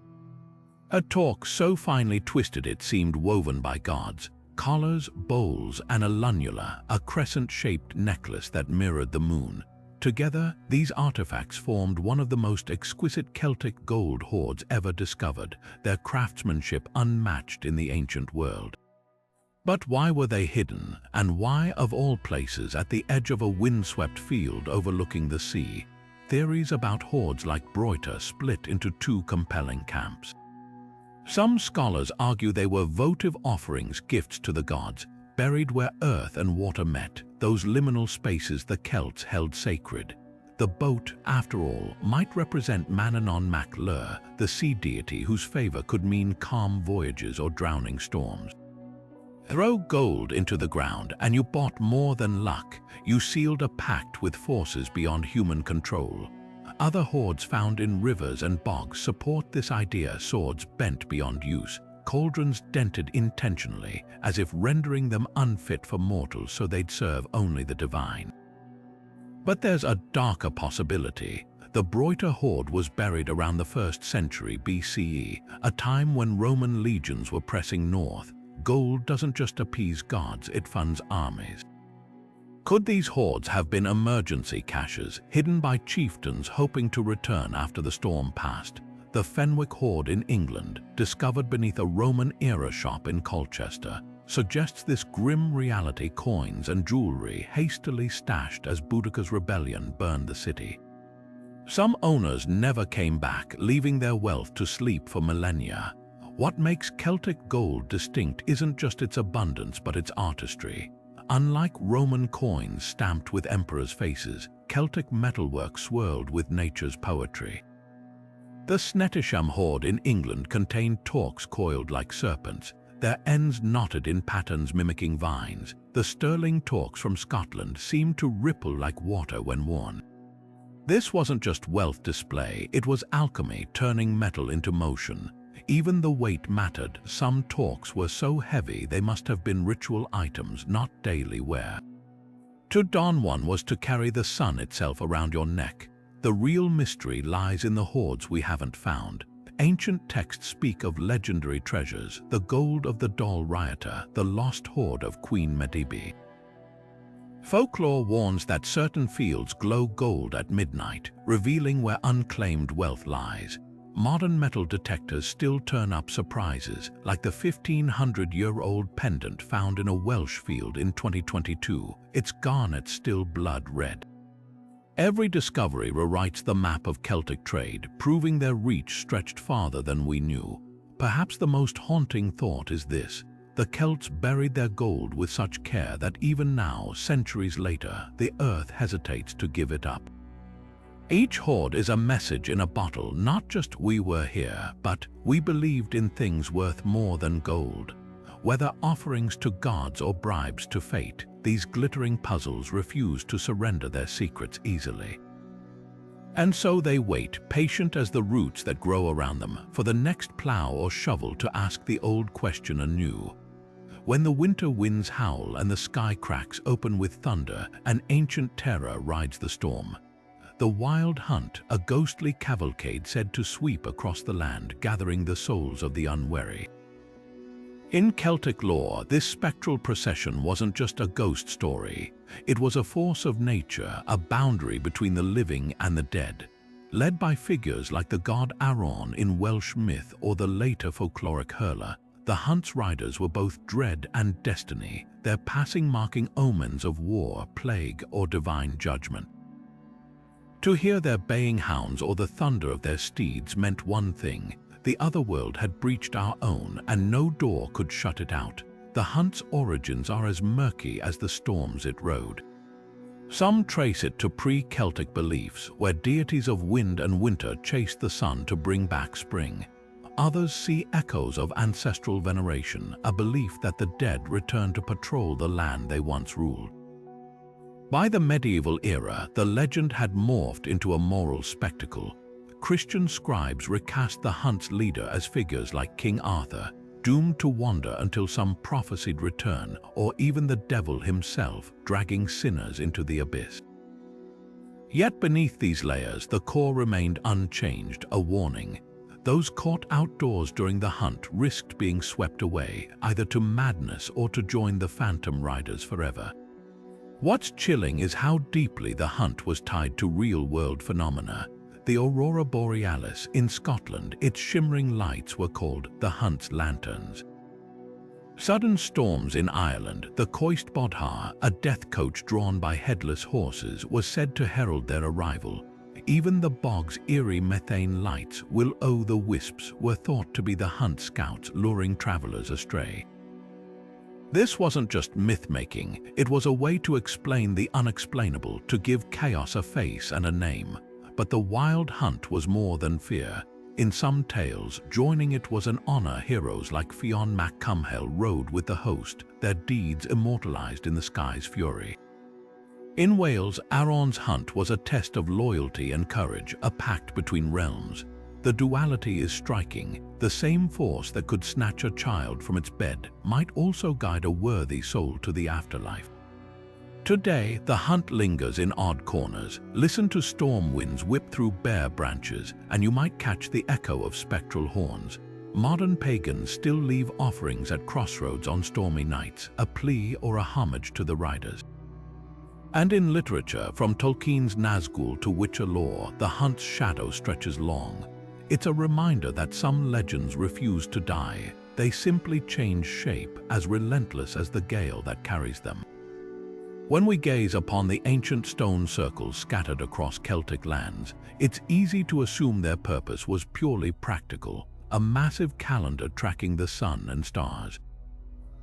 A torque so finely twisted it seemed woven by gods. Collars, bowls, and a lunula, a crescent-shaped necklace that mirrored the moon. Together, these artifacts formed one of the most exquisite Celtic gold hoards ever discovered, their craftsmanship unmatched in the ancient world. But why were they hidden, and why, of all places, at the edge of a windswept field overlooking the sea? Theories about hoards like Broiter split into two compelling camps. Some scholars argue they were votive offerings, gifts to the gods, buried where earth and water met, those liminal spaces the Celts held sacred. The boat, after all, might represent Manannán mac Lir, the sea deity whose favor could mean calm voyages or drowning storms. Throw gold into the ground and you bought more than luck. You sealed a pact with forces beyond human control. Other hoards found in rivers and bogs support this idea, swords bent beyond use, cauldrons dented intentionally, as if rendering them unfit for mortals so they'd serve only the divine. But there's a darker possibility. The Broiter hoard was buried around the 1st century BCE, a time when Roman legions were pressing north. Gold doesn't just appease gods, it funds armies. Could these hoards have been emergency caches, hidden by chieftains hoping to return after the storm passed? The Fenwick hoard in England, discovered beneath a Roman-era shop in Colchester, suggests this grim reality: coins and jewelry hastily stashed as Boudicca's rebellion burned the city. Some owners never came back, leaving their wealth to sleep for millennia. What makes Celtic gold distinct isn't just its abundance but its artistry. Unlike Roman coins stamped with emperors' faces, Celtic metalwork swirled with nature's poetry. The Snettisham hoard in England contained torques coiled like serpents, their ends knotted in patterns mimicking vines. The sterling torques from Scotland seemed to ripple like water when worn. This wasn't just wealth display, it was alchemy turning metal into motion. Even the weight mattered. Some torques were so heavy they must have been ritual items, not daily wear. To don one was to carry the sun itself around your neck. The real mystery lies in the hoards we haven't found. Ancient texts speak of legendary treasures, the gold of the Dáil Raiata, the lost hoard of Queen Medb. Folklore warns that certain fields glow gold at midnight, revealing where unclaimed wealth lies. Modern metal detectors still turn up surprises, like the 1,500-year-old pendant found in a Welsh field in 2022. Its garnet still blood red. Every discovery rewrites the map of Celtic trade, proving their reach stretched farther than we knew. Perhaps the most haunting thought is this: the Celts buried their gold with such care that even now, centuries later, the earth hesitates to give it up. Each hoard is a message in a bottle, not just "we were here," but "we believed in things worth more than gold." Whether offerings to gods or bribes to fate, these glittering puzzles refuse to surrender their secrets easily. And so they wait, patient as the roots that grow around them, for the next plow or shovel to ask the old question anew. When the winter winds howl and the sky cracks open with thunder, an ancient terror rides the storm. The Wild Hunt, a ghostly cavalcade said to sweep across the land, gathering the souls of the unwary. In Celtic lore, this spectral procession wasn't just a ghost story. It was a force of nature, a boundary between the living and the dead. Led by figures like the god Aron in Welsh myth or the later folkloric hurler, the hunt's riders were both dread and destiny, their passing marking omens of war, plague, or divine judgment. To hear their baying hounds or the thunder of their steeds meant one thing: the otherworld had breached our own, and no door could shut it out. The hunt's origins are as murky as the storms it rode. Some trace it to pre-Celtic beliefs, where deities of wind and winter chased the sun to bring back spring. Others see echoes of ancestral veneration, a belief that the dead return to patrol the land they once ruled. By the medieval era, the legend had morphed into a moral spectacle. Christian scribes recast the hunt's leader as figures like King Arthur, doomed to wander until some prophesied return, or even the devil himself, dragging sinners into the abyss. Yet beneath these layers, the core remained unchanged, a warning. Those caught outdoors during the hunt risked being swept away, either to madness or to join the phantom riders forever. What's chilling is how deeply the hunt was tied to real-world phenomena. The Aurora Borealis in Scotland, its shimmering lights were called the hunt's lanterns. Sudden storms in Ireland, the Coist Bodhar, a death coach drawn by headless horses, was said to herald their arrival. Even the bog's eerie methane lights, will-o'-the-wisps, were thought to be the hunt scouts luring travelers astray. This wasn't just myth-making, it was a way to explain the unexplainable, to give chaos a face and a name. But the Wild Hunt was more than fear. In some tales, joining it was an honor. Heroes like Fionn mac Cumhaill rode with the host, their deeds immortalized in the sky's fury. In Wales, Aron's hunt was a test of loyalty and courage, a pact between realms. The duality is striking. The same force that could snatch a child from its bed might also guide a worthy soul to the afterlife. Today, the hunt lingers in odd corners. Listen to storm winds whip through bare branches, and you might catch the echo of spectral horns. Modern pagans still leave offerings at crossroads on stormy nights, a plea or a homage to the riders. And in literature, from Tolkien's Nazgul to Witcher lore, the hunt's shadow stretches long. It's a reminder that some legends refuse to die. They simply change shape, as relentless as the gale that carries them. When we gaze upon the ancient stone circles scattered across Celtic lands, it's easy to assume their purpose was purely practical, a massive calendar tracking the sun and stars.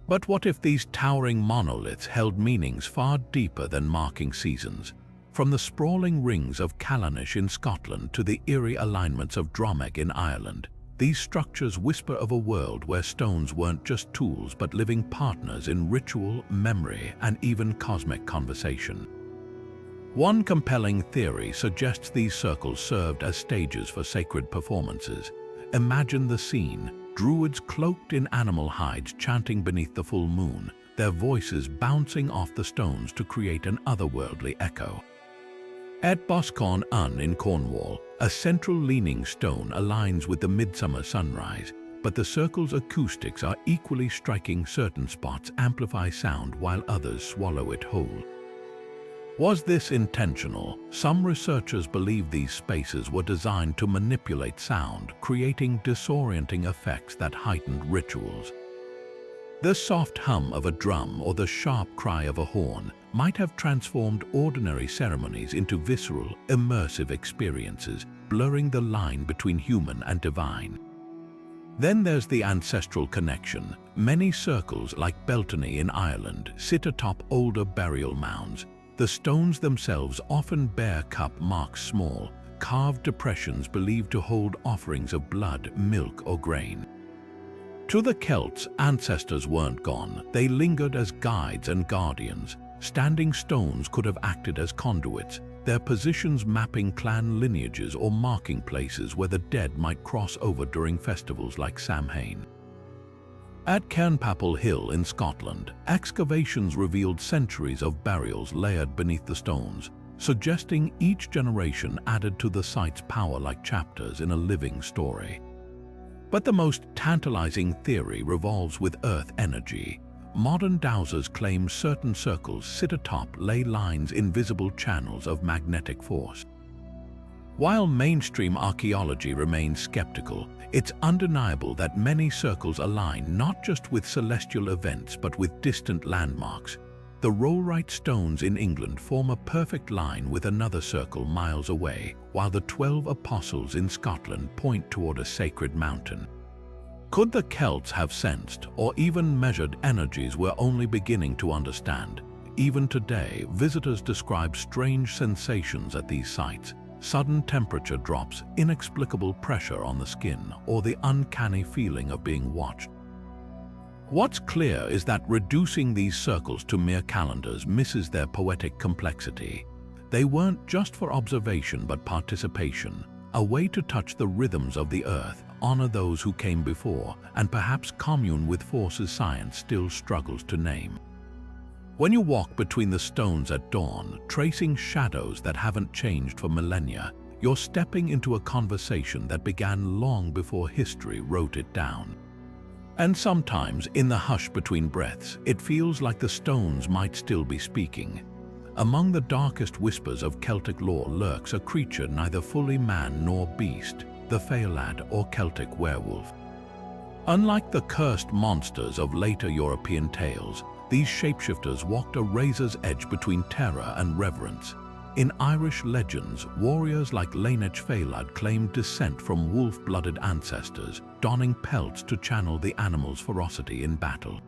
But what if these towering monoliths held meanings far deeper than marking seasons? From the sprawling rings of Callanish in Scotland to the eerie alignments of Dromeg in Ireland, these structures whisper of a world where stones weren't just tools but living partners in ritual, memory, and even cosmic conversation. One compelling theory suggests these circles served as stages for sacred performances. Imagine the scene: Druids cloaked in animal hides chanting beneath the full moon, their voices bouncing off the stones to create an otherworldly echo. At Boscawen Un in Cornwall, a central leaning stone aligns with the midsummer sunrise, but the circle's acoustics are equally striking. Certain spots amplify sound while others swallow it whole. Was this intentional? Some researchers believe these spaces were designed to manipulate sound, creating disorienting effects that heightened rituals. The soft hum of a drum or the sharp cry of a horn might have transformed ordinary ceremonies into visceral, immersive experiences, blurring the line between human and divine. Then there's the ancestral connection. Many circles, like Beltany in Ireland, sit atop older burial mounds. The stones themselves often bear cup marks, small, carved depressions believed to hold offerings of blood, milk, or grain. To the Celts, ancestors weren't gone. They lingered as guides and guardians. Standing stones could have acted as conduits, their positions mapping clan lineages or marking places where the dead might cross over during festivals like Samhain. At Cairnpapel Hill in Scotland, excavations revealed centuries of burials layered beneath the stones, suggesting each generation added to the site's power like chapters in a living story. But the most tantalizing theory revolves with earth energy. Modern dowsers claim certain circles sit atop ley lines, invisible channels of magnetic force. While mainstream archaeology remains skeptical, it's undeniable that many circles align not just with celestial events but with distant landmarks. The Rollright stones in England form a perfect line with another circle miles away, while the 12 apostles in Scotland point toward a sacred mountain. Could the Celts have sensed or even measured energies we're only beginning to understand? Even today, visitors describe strange sensations at these sites. Sudden temperature drops, inexplicable pressure on the skin, or the uncanny feeling of being watched. What's clear is that reducing these circles to mere calendars misses their poetic complexity. They weren't just for observation but participation, a way to touch the rhythms of the earth, honor those who came before, and perhaps commune with forces science still struggles to name. When you walk between the stones at dawn, tracing shadows that haven't changed for millennia, you're stepping into a conversation that began long before history wrote it down. And sometimes, in the hush between breaths, it feels like the stones might still be speaking. Among the darkest whispers of Celtic lore lurks a creature neither fully man nor beast, the Fealad or Celtic werewolf. Unlike the cursed monsters of later European tales, these shapeshifters walked a razor's edge between terror and reverence. In Irish legends, warriors like Leinech Fealad claimed descent from wolf-blooded ancestors, donning pelts to channel the animal's ferocity in battle.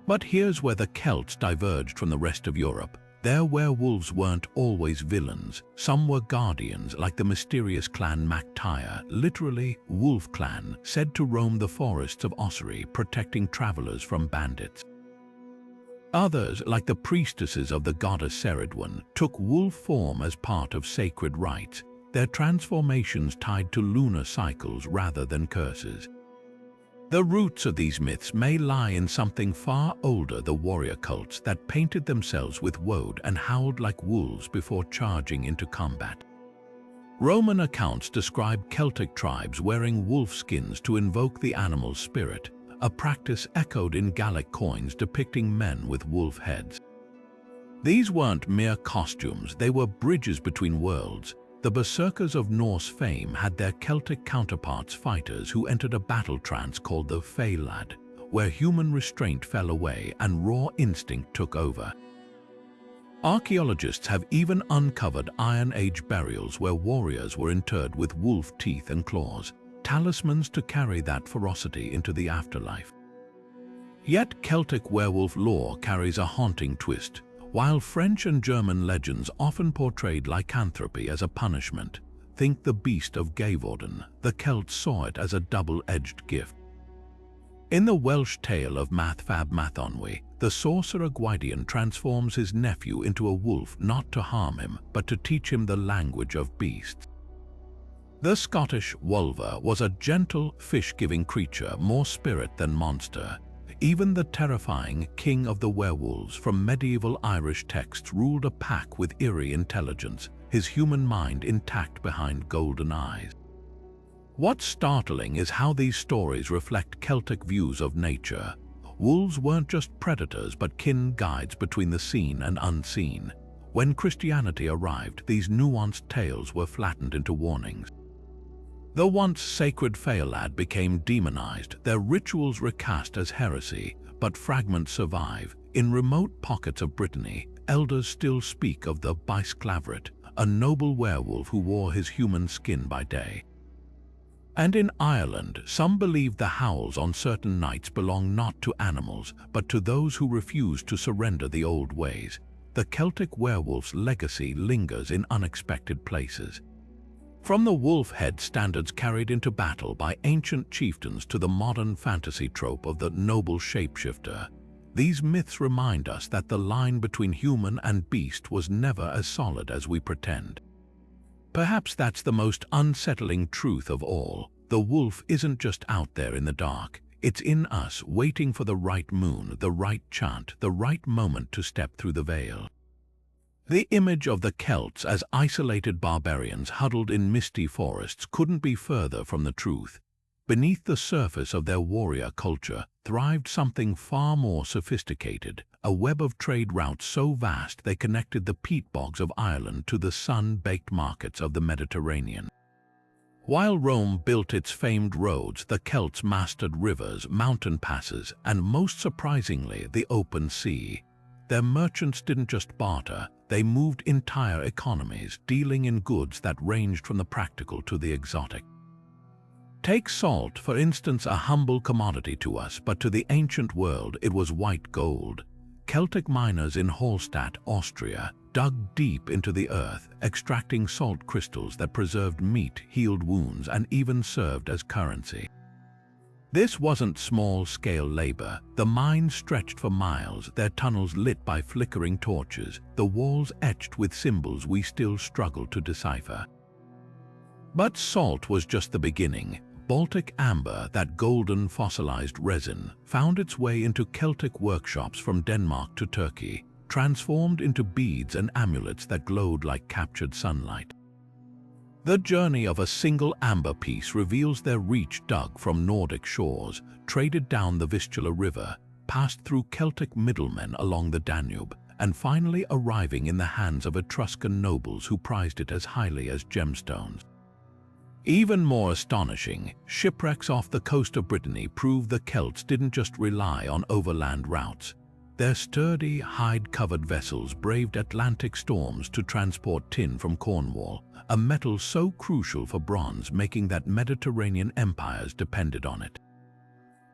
But here's where the Celts diverged from the rest of Europe. Their werewolves weren't always villains. Some were guardians, like the mysterious clan MacTire, literally wolf clan, said to roam the forests of Ossory, protecting travelers from bandits. Others, like the priestesses of the goddess Ceridwen, took wolf form as part of sacred rites, their transformations tied to lunar cycles rather than curses. The roots of these myths may lie in something far older, the warrior cults that painted themselves with woad and howled like wolves before charging into combat. Roman accounts describe Celtic tribes wearing wolf skins to invoke the animal's spirit, a practice echoed in Gallic coins depicting men with wolf heads. These weren't mere costumes, they were bridges between worlds. The berserkers of Norse fame had their Celtic counterparts, fighters who entered a battle trance called the Fealad, where human restraint fell away and raw instinct took over. Archaeologists have even uncovered Iron Age burials where warriors were interred with wolf teeth and claws, talismans to carry that ferocity into the afterlife. Yet Celtic werewolf lore carries a haunting twist. While French and German legends often portrayed lycanthropy as a punishment, think the beast of Gavorden, the Celts saw it as a double-edged gift. In the Welsh tale of Math Fab Mathonwy, the sorcerer Gwydion transforms his nephew into a wolf not to harm him, but to teach him the language of beasts. The Scottish Wulva was a gentle, fish-giving creature, more spirit than monster. Even the terrifying King of the Werewolves from medieval Irish texts ruled a pack with eerie intelligence, his human mind intact behind golden eyes. What's startling is how these stories reflect Celtic views of nature. Wolves weren't just predators but kin guides between the seen and unseen. When Christianity arrived, these nuanced tales were flattened into warnings. The once sacred Fealad became demonized, their rituals recast as heresy, but fragments survive. In remote pockets of Brittany, elders still speak of the Bysclavrit, a noble werewolf who wore his human skin by day. And in Ireland, some believe the howls on certain nights belong not to animals, but to those who refuse to surrender the old ways. The Celtic werewolf's legacy lingers in unexpected places. From the wolf-head standards carried into battle by ancient chieftains to the modern fantasy trope of the noble shapeshifter, these myths remind us that the line between human and beast was never as solid as we pretend. Perhaps that's the most unsettling truth of all. The wolf isn't just out there in the dark. It's in us, waiting for the right moon, the right chant, the right moment to step through the veil. The image of the Celts as isolated barbarians huddled in misty forests couldn't be further from the truth. Beneath the surface of their warrior culture thrived something far more sophisticated, a web of trade routes so vast they connected the peat bogs of Ireland to the sun-baked markets of the Mediterranean. While Rome built its famed roads, the Celts mastered rivers, mountain passes, and most surprisingly, the open sea. Their merchants didn't just barter, they moved entire economies, dealing in goods that ranged from the practical to the exotic. Take salt, for instance, a humble commodity to us, but to the ancient world it was white gold. Celtic miners in Hallstatt, Austria, dug deep into the earth, extracting salt crystals that preserved meat, healed wounds, and even served as currency. This wasn't small-scale labor. The mines stretched for miles, their tunnels lit by flickering torches, the walls etched with symbols we still struggle to decipher. But salt was just the beginning. Baltic amber, that golden fossilized resin, found its way into Celtic workshops from Denmark to Turkey, transformed into beads and amulets that glowed like captured sunlight. The journey of a single amber piece reveals their reach, dug from Nordic shores, traded down the Vistula River, passed through Celtic middlemen along the Danube, and finally arriving in the hands of Etruscan nobles who prized it as highly as gemstones. Even more astonishing, shipwrecks off the coast of Brittany prove the Celts didn't just rely on overland routes. Their sturdy, hide-covered vessels braved Atlantic storms to transport tin from Cornwall, a metal so crucial for bronze, making that Mediterranean empires depended on it.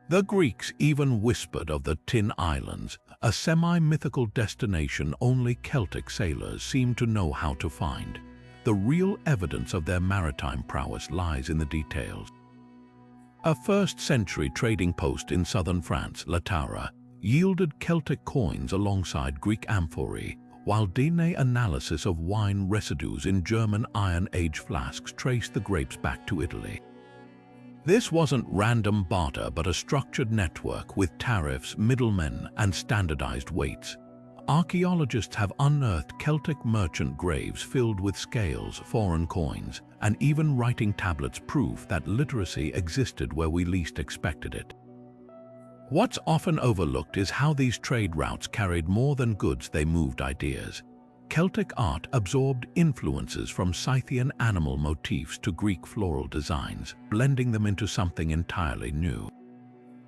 The Greeks even whispered of the Tin Islands, a semi-mythical destination only Celtic sailors seemed to know how to find. The real evidence of their maritime prowess lies in the details. A first-century trading post in southern France, Latara, yielded Celtic coins alongside Greek amphorae, while DNA analysis of wine residues in German Iron Age flasks traced the grapes back to Italy. This wasn't random barter but a structured network with tariffs, middlemen, and standardized weights. Archaeologists have unearthed Celtic merchant graves filled with scales, foreign coins, and even writing tablets, proof that literacy existed where we least expected it. What's often overlooked is how these trade routes carried more than goods, they moved ideas. Celtic art absorbed influences from Scythian animal motifs to Greek floral designs, blending them into something entirely new.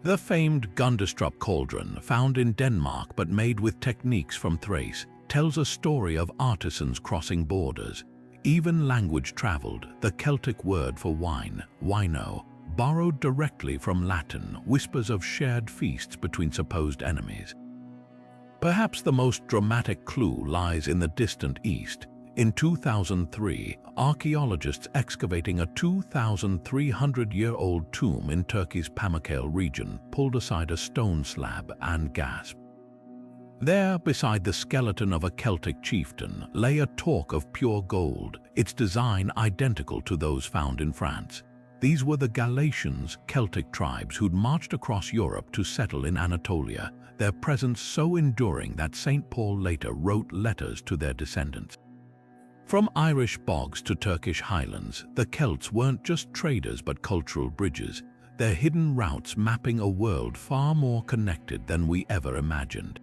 The famed Gundestrup cauldron, found in Denmark but made with techniques from Thrace, tells a story of artisans crossing borders. Even language traveled. The Celtic word for wine, wino, borrowed directly from Latin, whispers of shared feasts between supposed enemies. Perhaps the most dramatic clue lies in the distant east. In 2003, archaeologists excavating a 2,300-year-old tomb in Turkey's Pamukkale region pulled aside a stone slab and gasped. There, beside the skeleton of a Celtic chieftain, lay a torque of pure gold, its design identical to those found in France. These were the Galatians, Celtic tribes who'd marched across Europe to settle in Anatolia, their presence so enduring that St. Paul later wrote letters to their descendants. From Irish bogs to Turkish highlands, the Celts weren't just traders but cultural bridges, their hidden routes mapping a world far more connected than we ever imagined.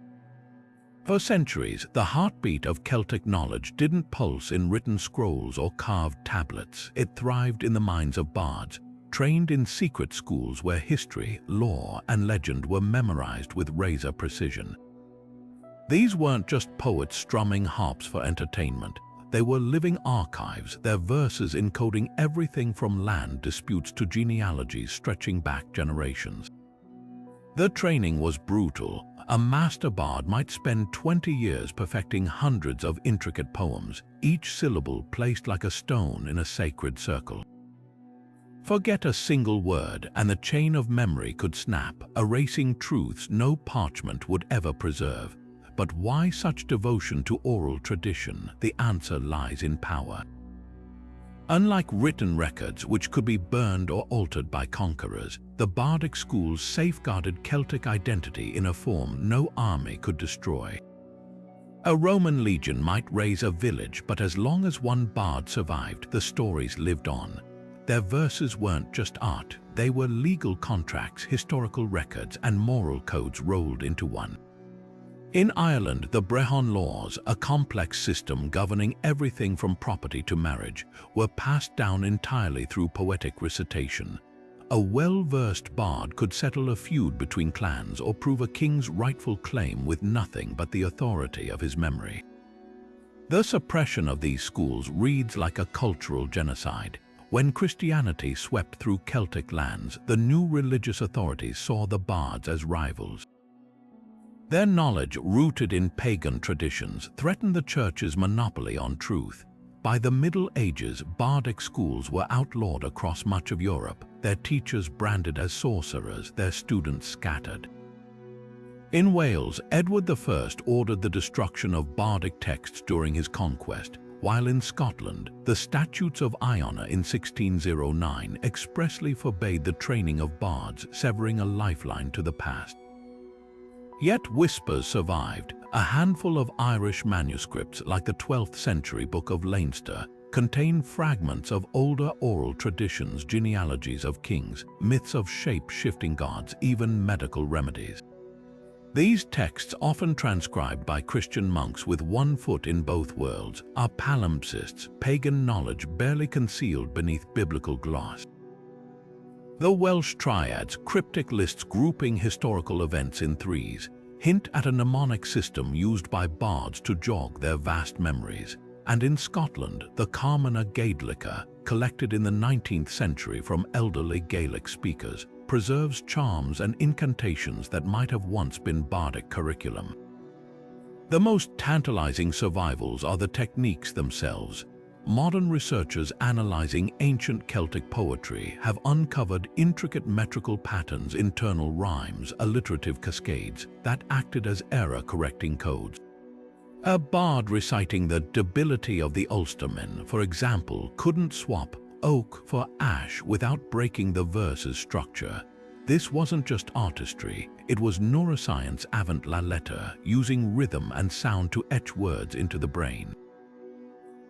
For centuries, the heartbeat of Celtic knowledge didn't pulse in written scrolls or carved tablets. It thrived in the minds of bards, trained in secret schools where history, lore, and legend were memorized with razor precision. These weren't just poets strumming harps for entertainment. They were living archives, their verses encoding everything from land disputes to genealogies stretching back generations. The training was brutal. A master bard might spend 20 years perfecting hundreds of intricate poems, each syllable placed like a stone in a sacred circle. Forget a single word and the chain of memory could snap, erasing truths no parchment would ever preserve. But why such devotion to oral tradition? The answer lies in power. Unlike written records, which could be burned or altered by conquerors, the bardic schools safeguarded Celtic identity in a form no army could destroy. A Roman legion might raise a village, but as long as one bard survived, the stories lived on. Their verses weren't just art, they were legal contracts, historical records, and moral codes rolled into one. In Ireland, the Brehon laws, a complex system governing everything from property to marriage, were passed down entirely through poetic recitation. A well-versed bard could settle a feud between clans or prove a king's rightful claim with nothing but the authority of his memory. The suppression of these schools reads like a cultural genocide. When Christianity swept through Celtic lands, the new religious authorities saw the bards as rivals. Their knowledge, rooted in pagan traditions, threatened the church's monopoly on truth. By the Middle Ages, bardic schools were outlawed across much of Europe, their teachers branded as sorcerers, their students scattered. In Wales, Edward I ordered the destruction of bardic texts during his conquest, while in Scotland, the Statutes of Iona in 1609 expressly forbade the training of bards, severing a lifeline to the past. Yet whispers survived. A handful of Irish manuscripts, like the 12th century Book of Leinster, contain fragments of older oral traditions, genealogies of kings, myths of shape-shifting gods, even medical remedies. These texts, often transcribed by Christian monks with one foot in both worlds, are palimpsests, pagan knowledge barely concealed beneath biblical gloss. The Welsh triads, cryptic lists grouping historical events in threes, hint at a mnemonic system used by bards to jog their vast memories. And in Scotland, the Carmana Gaedlica, collected in the 19th century from elderly Gaelic speakers, preserves charms and incantations that might have once been bardic curriculum. The most tantalizing survivals are the techniques themselves. Modern researchers analyzing ancient Celtic poetry have uncovered intricate metrical patterns, internal rhymes, alliterative cascades that acted as error-correcting codes. A bard reciting the debility of the Ulstermen, for example, couldn't swap oak for ash without breaking the verse's structure. This wasn't just artistry, it was neuroscience avant la lettre, using rhythm and sound to etch words into the brain.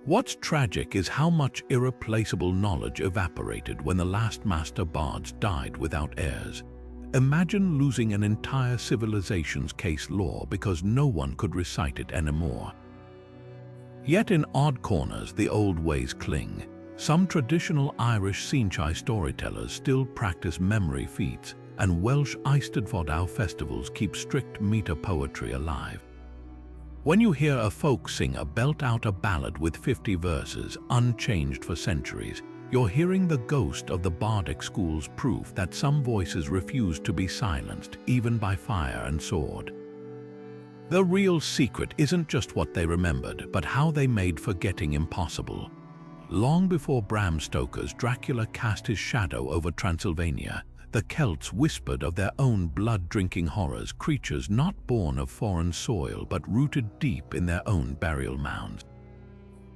What's tragic is how much irreplaceable knowledge evaporated when the last master bards died without heirs. Imagine losing an entire civilization's case law because no one could recite it anymore. Yet in odd corners, the old ways cling. Some traditional Irish Sínchai storytellers still practice memory feats, and Welsh Eisteddfodau festivals keep strict meter poetry alive. When you hear a folk singer belt out a ballad with 50 verses, unchanged for centuries, you're hearing the ghost of the bardic school's proof that some voices refuse to be silenced, even by fire and sword. The real secret isn't just what they remembered, but how they made forgetting impossible. Long before Bram Stoker's Dracula cast his shadow over Transylvania, the Celts whispered of their own blood-drinking horrors, creatures not born of foreign soil but rooted deep in their own burial mounds.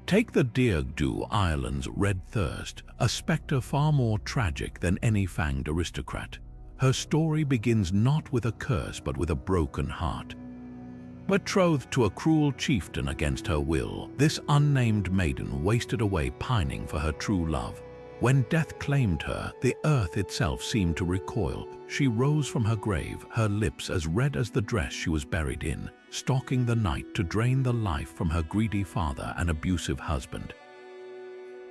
Take the Deagdú, Ireland's Red Thirst, a spectre far more tragic than any fanged aristocrat. Her story begins not with a curse but with a broken heart. Betrothed to a cruel chieftain against her will, this unnamed maiden wasted away pining for her true love. When death claimed her, the earth itself seemed to recoil. She rose from her grave, her lips as red as the dress she was buried in, stalking the night to drain the life from her greedy father and abusive husband.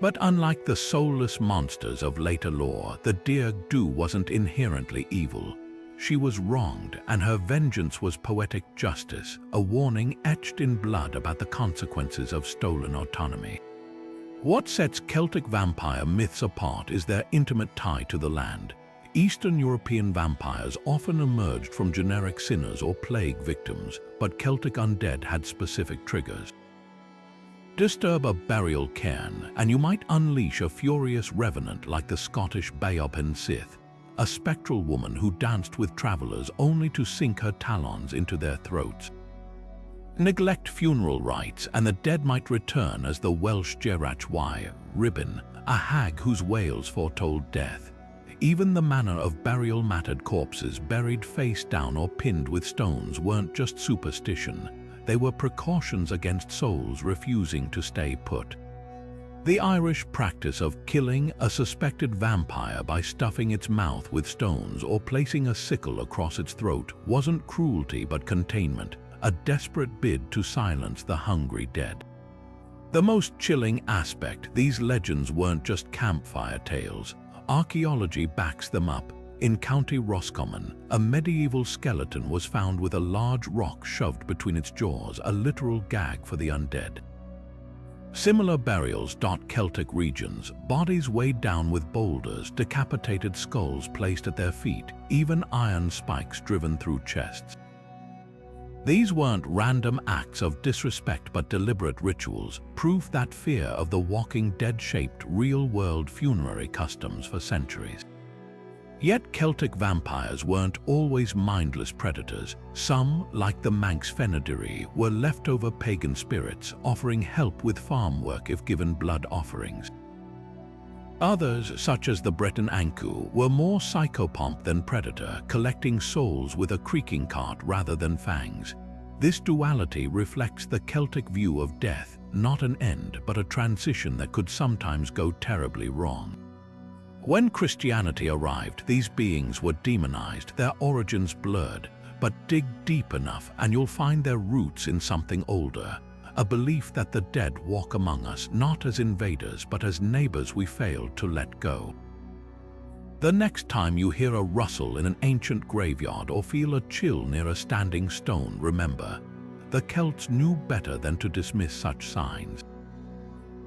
But unlike the soulless monsters of later lore, the Dear Gdu wasn't inherently evil. She was wronged, and her vengeance was poetic justice, a warning etched in blood about the consequences of stolen autonomy. What sets Celtic vampire myths apart is their intimate tie to the land. Eastern European vampires often emerged from generic sinners or plague victims, but Celtic undead had specific triggers. Disturb a burial cairn, and you might unleash a furious revenant like the Scottish Beopen Sith, a spectral woman who danced with travelers only to sink her talons into their throats. Neglect funeral rites, and the dead might return as the Welsh Gerach Y, Ribbon, a hag whose wails foretold death. Even the manner of burial matted corpses buried face down or pinned with stones weren't just superstition. They were precautions against souls refusing to stay put. The Irish practice of killing a suspected vampire by stuffing its mouth with stones or placing a sickle across its throat wasn't cruelty but containment, a desperate bid to silence the hungry dead. The most chilling aspect, these legends weren't just campfire tales. Archaeology backs them up. In County Roscommon, a medieval skeleton was found with a large rock shoved between its jaws, a literal gag for the undead. Similar burials dot Celtic regions, bodies weighed down with boulders, decapitated skulls placed at their feet, even iron spikes driven through chests. These weren't random acts of disrespect but deliberate rituals, proof that fear of the walking dead shaped real-world funerary customs for centuries. Yet Celtic vampires weren't always mindless predators. Some, like the Manx Fenadiri, were leftover pagan spirits offering help with farm work if given blood offerings. Others, such as the Breton Ankou, were more psychopomp than predator, collecting souls with a creaking cart rather than fangs. This duality reflects the Celtic view of death, not an end, but a transition that could sometimes go terribly wrong. When Christianity arrived, these beings were demonized, their origins blurred. But dig deep enough and you'll find their roots in something older, a belief that the dead walk among us not as invaders but as neighbors we failed to let go. The next time you hear a rustle in an ancient graveyard or feel a chill near a standing stone, remember, the Celts knew better than to dismiss such signs.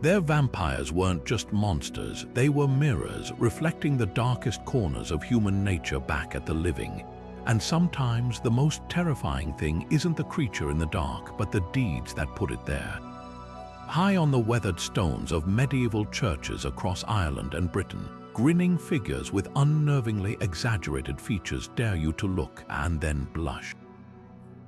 Their vampires weren't just monsters, they were mirrors reflecting the darkest corners of human nature back at the living. And sometimes the most terrifying thing isn't the creature in the dark, but the deeds that put it there. High on the weathered stones of medieval churches across Ireland and Britain, grinning figures with unnervingly exaggerated features dare you to look and then blush.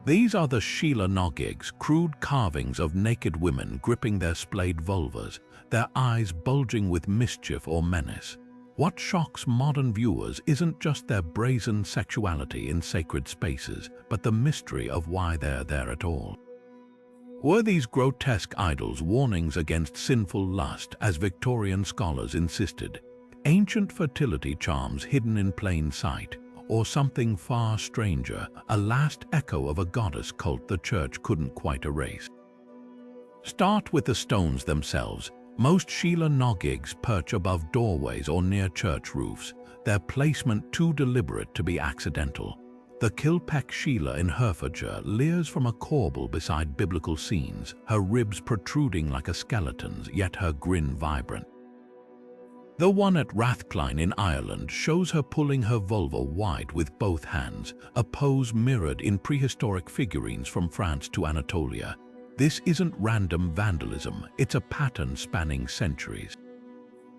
These are the Sheila Nogigs, crude carvings of naked women gripping their splayed vulvas, their eyes bulging with mischief or menace. What shocks modern viewers isn't just their brazen sexuality in sacred spaces, but the mystery of why they're there at all. Were these grotesque idols warnings against sinful lust, as Victorian scholars insisted, ancient fertility charms hidden in plain sight, or something far stranger, a last echo of a goddess cult the church couldn't quite erase? Start with the stones themselves. Most Sheila Nogigs perch above doorways or near church roofs, their placement too deliberate to be accidental. The Kilpeck Sheila in Herefordshire leers from a corbel beside biblical scenes, her ribs protruding like a skeleton's, yet her grin vibrant. The one at Rathcline in Ireland shows her pulling her vulva wide with both hands, a pose mirrored in prehistoric figurines from France to Anatolia. This isn't random vandalism, it's a pattern spanning centuries.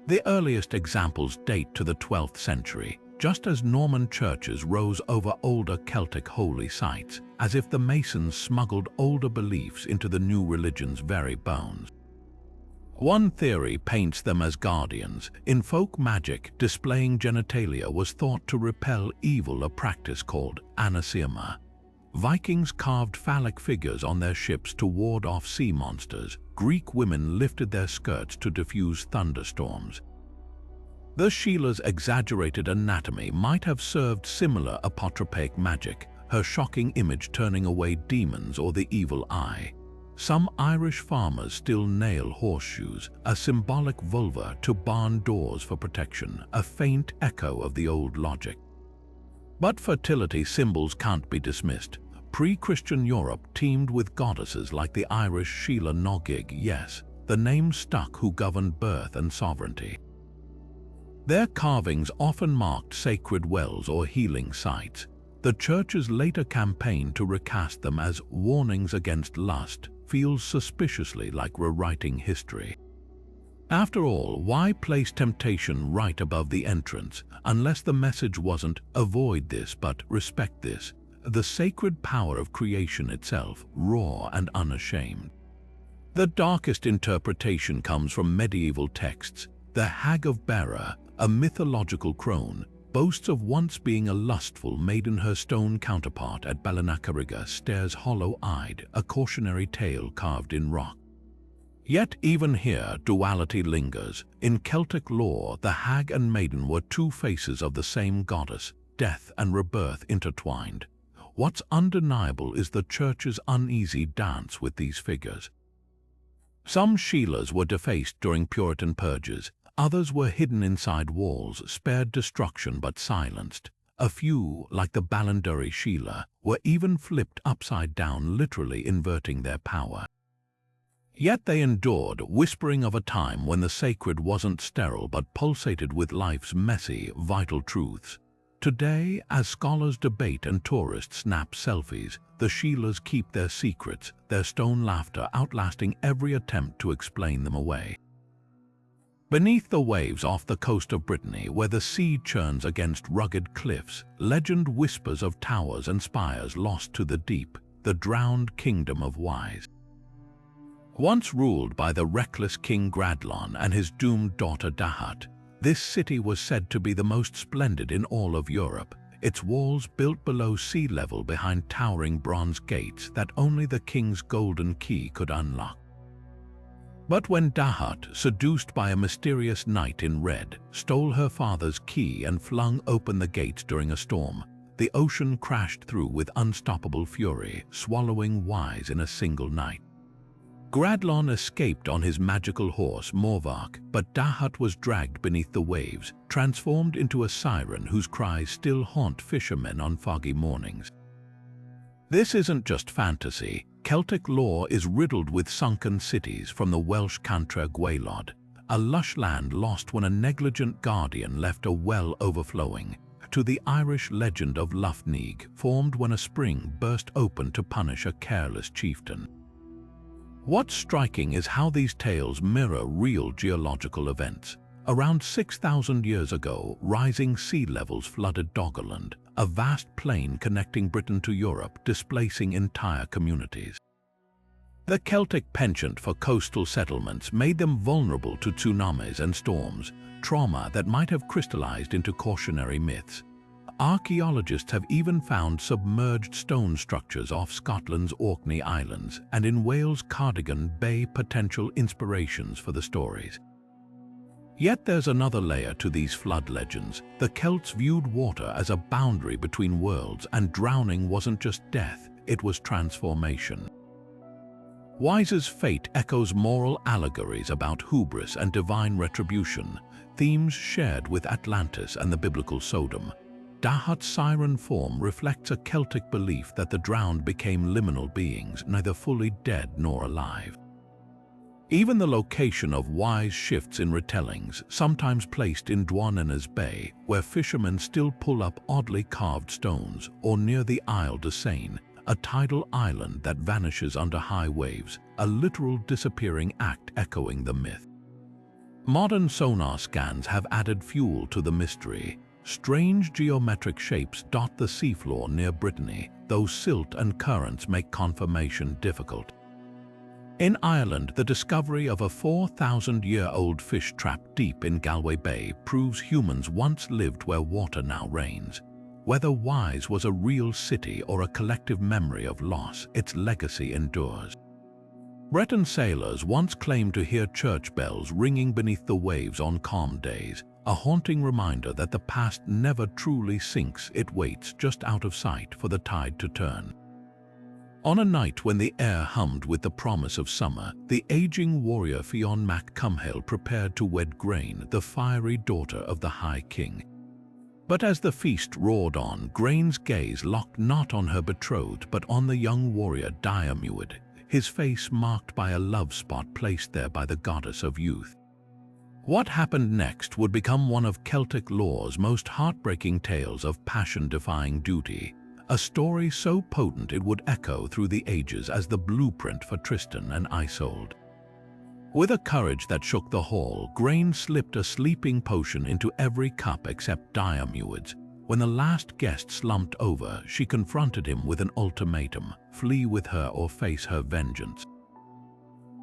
The earliest examples date to the 12th century, just as Norman churches rose over older Celtic holy sites, as if the Masons smuggled older beliefs into the new religion's very bones. One theory paints them as guardians. In folk magic, displaying genitalia was thought to repel evil, a practice called anathema. Vikings carved phallic figures on their ships to ward off sea monsters. Greek women lifted their skirts to diffuse thunderstorms. The Sheila's exaggerated anatomy might have served similar apotropaic magic, her shocking image turning away demons or the evil eye. Some Irish farmers still nail horseshoes, a symbolic vulva, to barn doors for protection, a faint echo of the old logic. But fertility symbols can't be dismissed. Pre-Christian Europe teemed with goddesses like the Irish Sheila Nogig, yes, the name stuck, who governed birth and sovereignty. Their carvings often marked sacred wells or healing sites. The Church's later campaign to recast them as warnings against lust feels suspiciously like rewriting history. After all, why place temptation right above the entrance, unless the message wasn't "avoid this but respect this"? The sacred power of creation itself, raw and unashamed. The darkest interpretation comes from medieval texts. The Hag of Bara, a mythological crone, boasts of once being a lustful maiden. Her stone counterpart at Ballinacariga stares hollow-eyed, a cautionary tale carved in rock. Yet even here, duality lingers. In Celtic lore, the hag and maiden were two faces of the same goddess, death and rebirth intertwined. What's undeniable is the Church's uneasy dance with these figures. Some Sheilas were defaced during Puritan purges. Others were hidden inside walls, spared destruction but silenced. A few, like the Ballandurry Sheila, were even flipped upside down, literally inverting their power. Yet they endured, whispering of a time when the sacred wasn't sterile but pulsated with life's messy, vital truths. Today, as scholars debate and tourists snap selfies, the Sheilas keep their secrets, their stone laughter outlasting every attempt to explain them away. Beneath the waves off the coast of Brittany, where the sea churns against rugged cliffs, legend whispers of towers and spires lost to the deep, the drowned kingdom of Wise. Once ruled by the reckless King Gradlon and his doomed daughter Dahat, this city was said to be the most splendid in all of Europe, its walls built below sea level behind towering bronze gates that only the king's golden key could unlock. But when Dahat, seduced by a mysterious knight in red, stole her father's key and flung open the gates during a storm, the ocean crashed through with unstoppable fury, swallowing Wise in a single night. Gradlon escaped on his magical horse Morvark, but Dahat was dragged beneath the waves, transformed into a siren whose cries still haunt fishermen on foggy mornings. This isn't just fantasy. Celtic lore is riddled with sunken cities, from the Welsh Cantre Gwaelod, a lush land lost when a negligent guardian left a well overflowing, to the Irish legend of Lough, formed when a spring burst open to punish a careless chieftain. What's striking is how these tales mirror real geological events. Around 6,000 years ago, rising sea levels flooded Doggerland, a vast plain connecting Britain to Europe, displacing entire communities. The Celtic penchant for coastal settlements made them vulnerable to tsunamis and storms, trauma that might have crystallized into cautionary myths. Archaeologists have even found submerged stone structures off Scotland's Orkney Islands and in Wales' Cardigan Bay, potential inspirations for the stories. Yet there's another layer to these flood legends. The Celts viewed water as a boundary between worlds, and drowning wasn't just death, it was transformation. Wise's fate echoes moral allegories about hubris and divine retribution, themes shared with Atlantis and the biblical Sodom. Dahat's siren form reflects a Celtic belief that the drowned became liminal beings, neither fully dead nor alive. Even the location of Wise shifts in retellings, sometimes placed in Douarnenez Bay, where fishermen still pull up oddly carved stones, or near the Isle de Seine, a tidal island that vanishes under high waves, a literal disappearing act echoing the myth. Modern sonar scans have added fuel to the mystery. Strange geometric shapes dot the seafloor near Brittany, though silt and currents make confirmation difficult. In Ireland, the discovery of a 4,000-year-old fish trap deep in Galway Bay proves humans once lived where water now reigns. Whether Wise was a real city or a collective memory of loss, its legacy endures. Breton sailors once claimed to hear church bells ringing beneath the waves on calm days, a haunting reminder that the past never truly sinks, it waits just out of sight for the tide to turn. On a night when the air hummed with the promise of summer, the aging warrior Fionn mac Cumhaill prepared to wed Grain, the fiery daughter of the High King. But as the feast roared on, Grain's gaze locked not on her betrothed but on the young warrior Diarmuid, his face marked by a love spot placed there by the goddess of youth. What happened next would become one of Celtic lore's most heartbreaking tales of passion-defying duty, a story so potent it would echo through the ages as the blueprint for Tristan and Isolde. With a courage that shook the hall, Grain slipped a sleeping potion into every cup except Diarmuid's. When the last guest slumped over, she confronted him with an ultimatum: flee with her or face her vengeance.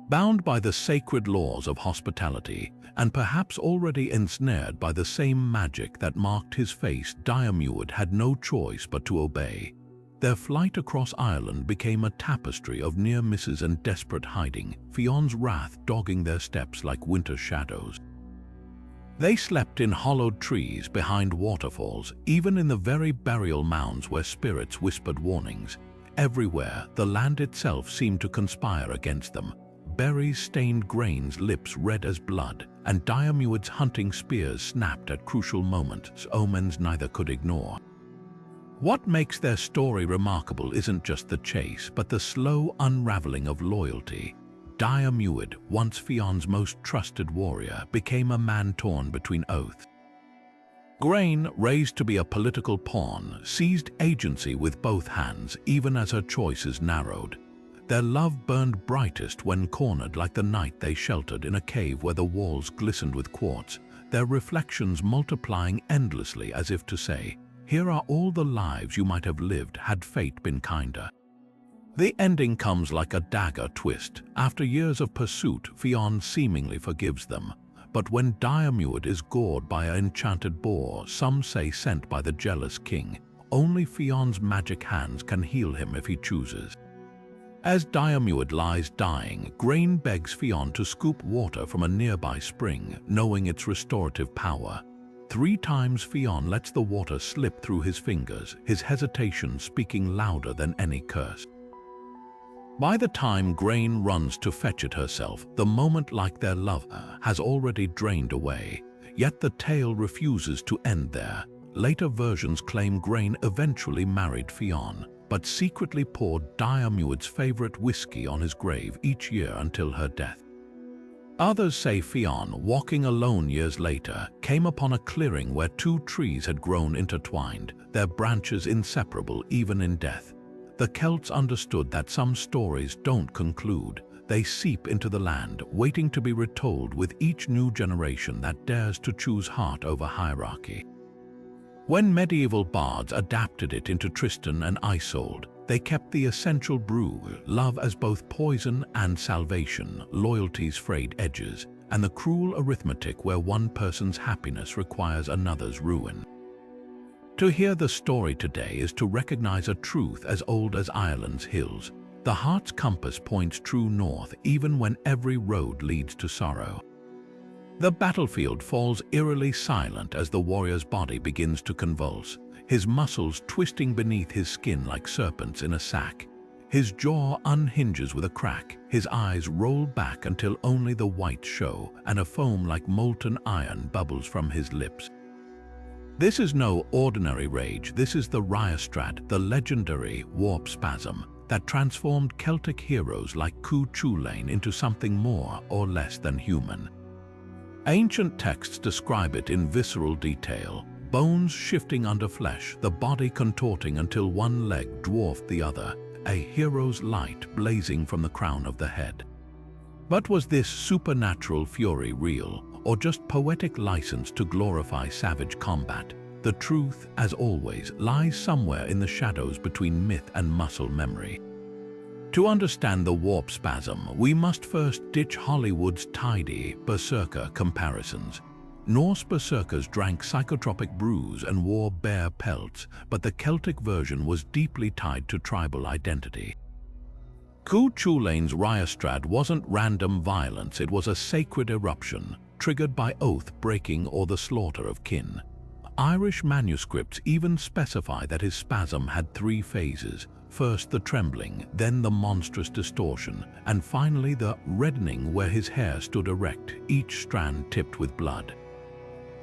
Bound by the sacred laws of hospitality, and perhaps already ensnared by the same magic that marked his face, Diarmuid had no choice but to obey. Their flight across Ireland became a tapestry of near misses and desperate hiding, Fionn's wrath dogging their steps like winter shadows. They slept in hollowed trees behind waterfalls, even in the very burial mounds where spirits whispered warnings. Everywhere, the land itself seemed to conspire against them. Berries stained Grain's lips red as blood, and Diarmuid's hunting spears snapped at crucial moments, omens neither could ignore. What makes their story remarkable isn't just the chase, but the slow unraveling of loyalty. Diarmuid, once Fionn's most trusted warrior, became a man torn between oaths. Grain, raised to be a political pawn, seized agency with both hands, even as her choices narrowed. Their love burned brightest when cornered, like the night they sheltered in a cave where the walls glistened with quartz, their reflections multiplying endlessly as if to say, "Here are all the lives you might have lived had fate been kinder." The ending comes like a dagger twist. After years of pursuit, Fionn seemingly forgives them. But when Diarmuid is gored by an enchanted boar, some say sent by the jealous king, only Fionn's magic hands can heal him if he chooses. As Diarmuid lies dying, Grain begs Fionn to scoop water from a nearby spring, knowing its restorative power. 3 times Fionn lets the water slip through his fingers, his hesitation speaking louder than any curse. By the time Grain runs to fetch it herself, the moment like their love has already drained away. Yet the tale refuses to end there. Later versions claim Grain eventually married Fionn, but secretly poured Diarmuid's favorite whiskey on his grave each year until her death. Others say Fionn, walking alone years later, came upon a clearing where 2 trees had grown intertwined, their branches inseparable even in death. The Celts understood that some stories don't conclude. They seep into the land, waiting to be retold with each new generation that dares to choose heart over hierarchy. When medieval bards adapted it into Tristan and Isolde, they kept the essential brew, love as both poison and salvation, loyalty's frayed edges, and the cruel arithmetic where one person's happiness requires another's ruin. To hear the story today is to recognize a truth as old as Ireland's hills. The heart's compass points true north even when every road leads to sorrow. The battlefield falls eerily silent as the warrior's body begins to convulse, his muscles twisting beneath his skin like serpents in a sack. His jaw unhinges with a crack, his eyes roll back until only the whites show, and a foam like molten iron bubbles from his lips. This is no ordinary rage, this is the Riostrad, the legendary warp spasm that transformed Celtic heroes like Cu Chulainn into something more or less than human. Ancient texts describe it in visceral detail, bones shifting under flesh, the body contorting until one leg dwarfed the other, a hero's light blazing from the crown of the head. But was this supernatural fury real, or just poetic license to glorify savage combat? The truth, as always, lies somewhere in the shadows between myth and muscle memory. To understand the warp spasm, we must first ditch Hollywood's tidy berserker comparisons. Norse berserkers drank psychotropic brews and wore bear pelts, but the Celtic version was deeply tied to tribal identity. Cu Chulain's Ryostrad wasn't random violence, it was a sacred eruption, triggered by oath-breaking or the slaughter of kin. Irish manuscripts even specify that his spasm had 3 phases: first the trembling, then the monstrous distortion, and finally the reddening where his hair stood erect, each strand tipped with blood.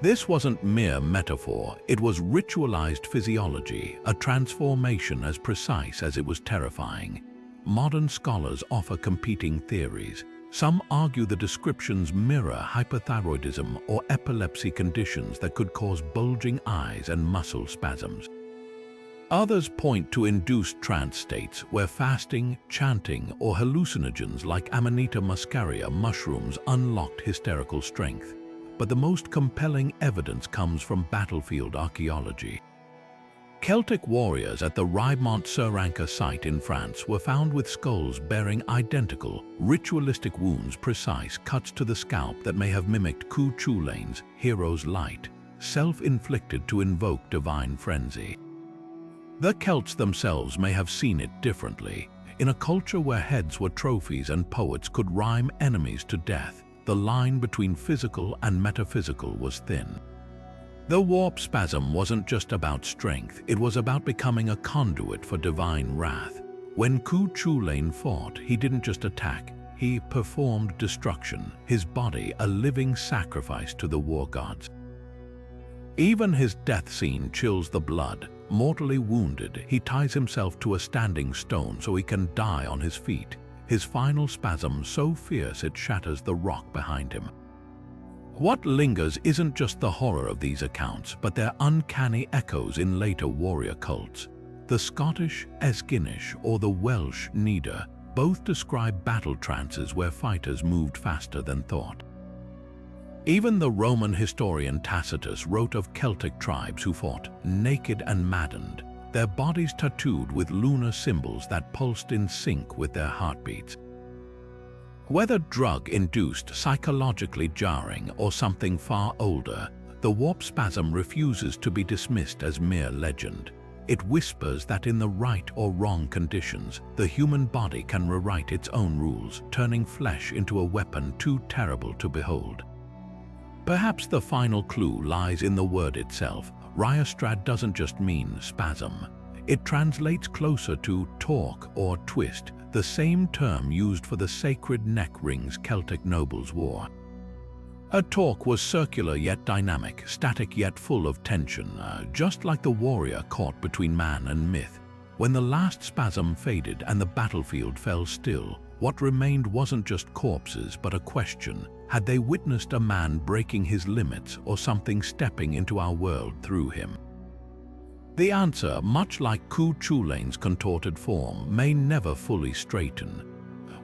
This wasn't mere metaphor, it was ritualized physiology, a transformation as precise as it was terrifying. Modern scholars offer competing theories. Some argue the descriptions mirror hypothyroidism or epilepsy conditions that could cause bulging eyes and muscle spasms. Others point to induced trance states where fasting, chanting, or hallucinogens like Amanita muscaria mushrooms unlocked hysterical strength. But the most compelling evidence comes from battlefield archaeology. Celtic warriors at the Riemont-sur-Ancre site in France were found with skulls bearing identical, ritualistic wounds, precise cuts to the scalp that may have mimicked Cu Chulain's hero's light, self-inflicted to invoke divine frenzy. The Celts themselves may have seen it differently. In a culture where heads were trophies and poets could rhyme enemies to death, the line between physical and metaphysical was thin. The warp spasm wasn't just about strength, it was about becoming a conduit for divine wrath. When Cu Chulain fought, he didn't just attack, he performed destruction, his body a living sacrifice to the war gods. Even his death scene chills the blood. Mortally wounded, he ties himself to a standing stone so he can die on his feet, his final spasm so fierce it shatters the rock behind him. What lingers isn't just the horror of these accounts, but their uncanny echoes in later warrior cults. The Scottish Esginish or the Welsh Nida both describe battle trances where fighters moved faster than thought. Even the Roman historian Tacitus wrote of Celtic tribes who fought naked and maddened, their bodies tattooed with lunar symbols that pulsed in sync with their heartbeats. Whether drug-induced, psychologically jarring, or something far older, the warp spasm refuses to be dismissed as mere legend. It whispers that in the right or wrong conditions, the human body can rewrite its own rules, turning flesh into a weapon too terrible to behold. Perhaps the final clue lies in the word itself. Ryostrad doesn't just mean spasm. It translates closer to torque or twist, the same term used for the sacred neck rings Celtic nobles wore. A torque was circular yet dynamic, static yet full of tension, just like the warrior caught between man and myth. When the last spasm faded and the battlefield fell still, what remained wasn't just corpses but a question. Had they witnessed a man breaking his limits or something stepping into our world through him? The answer, much like Cu Chulain's contorted form, may never fully straighten.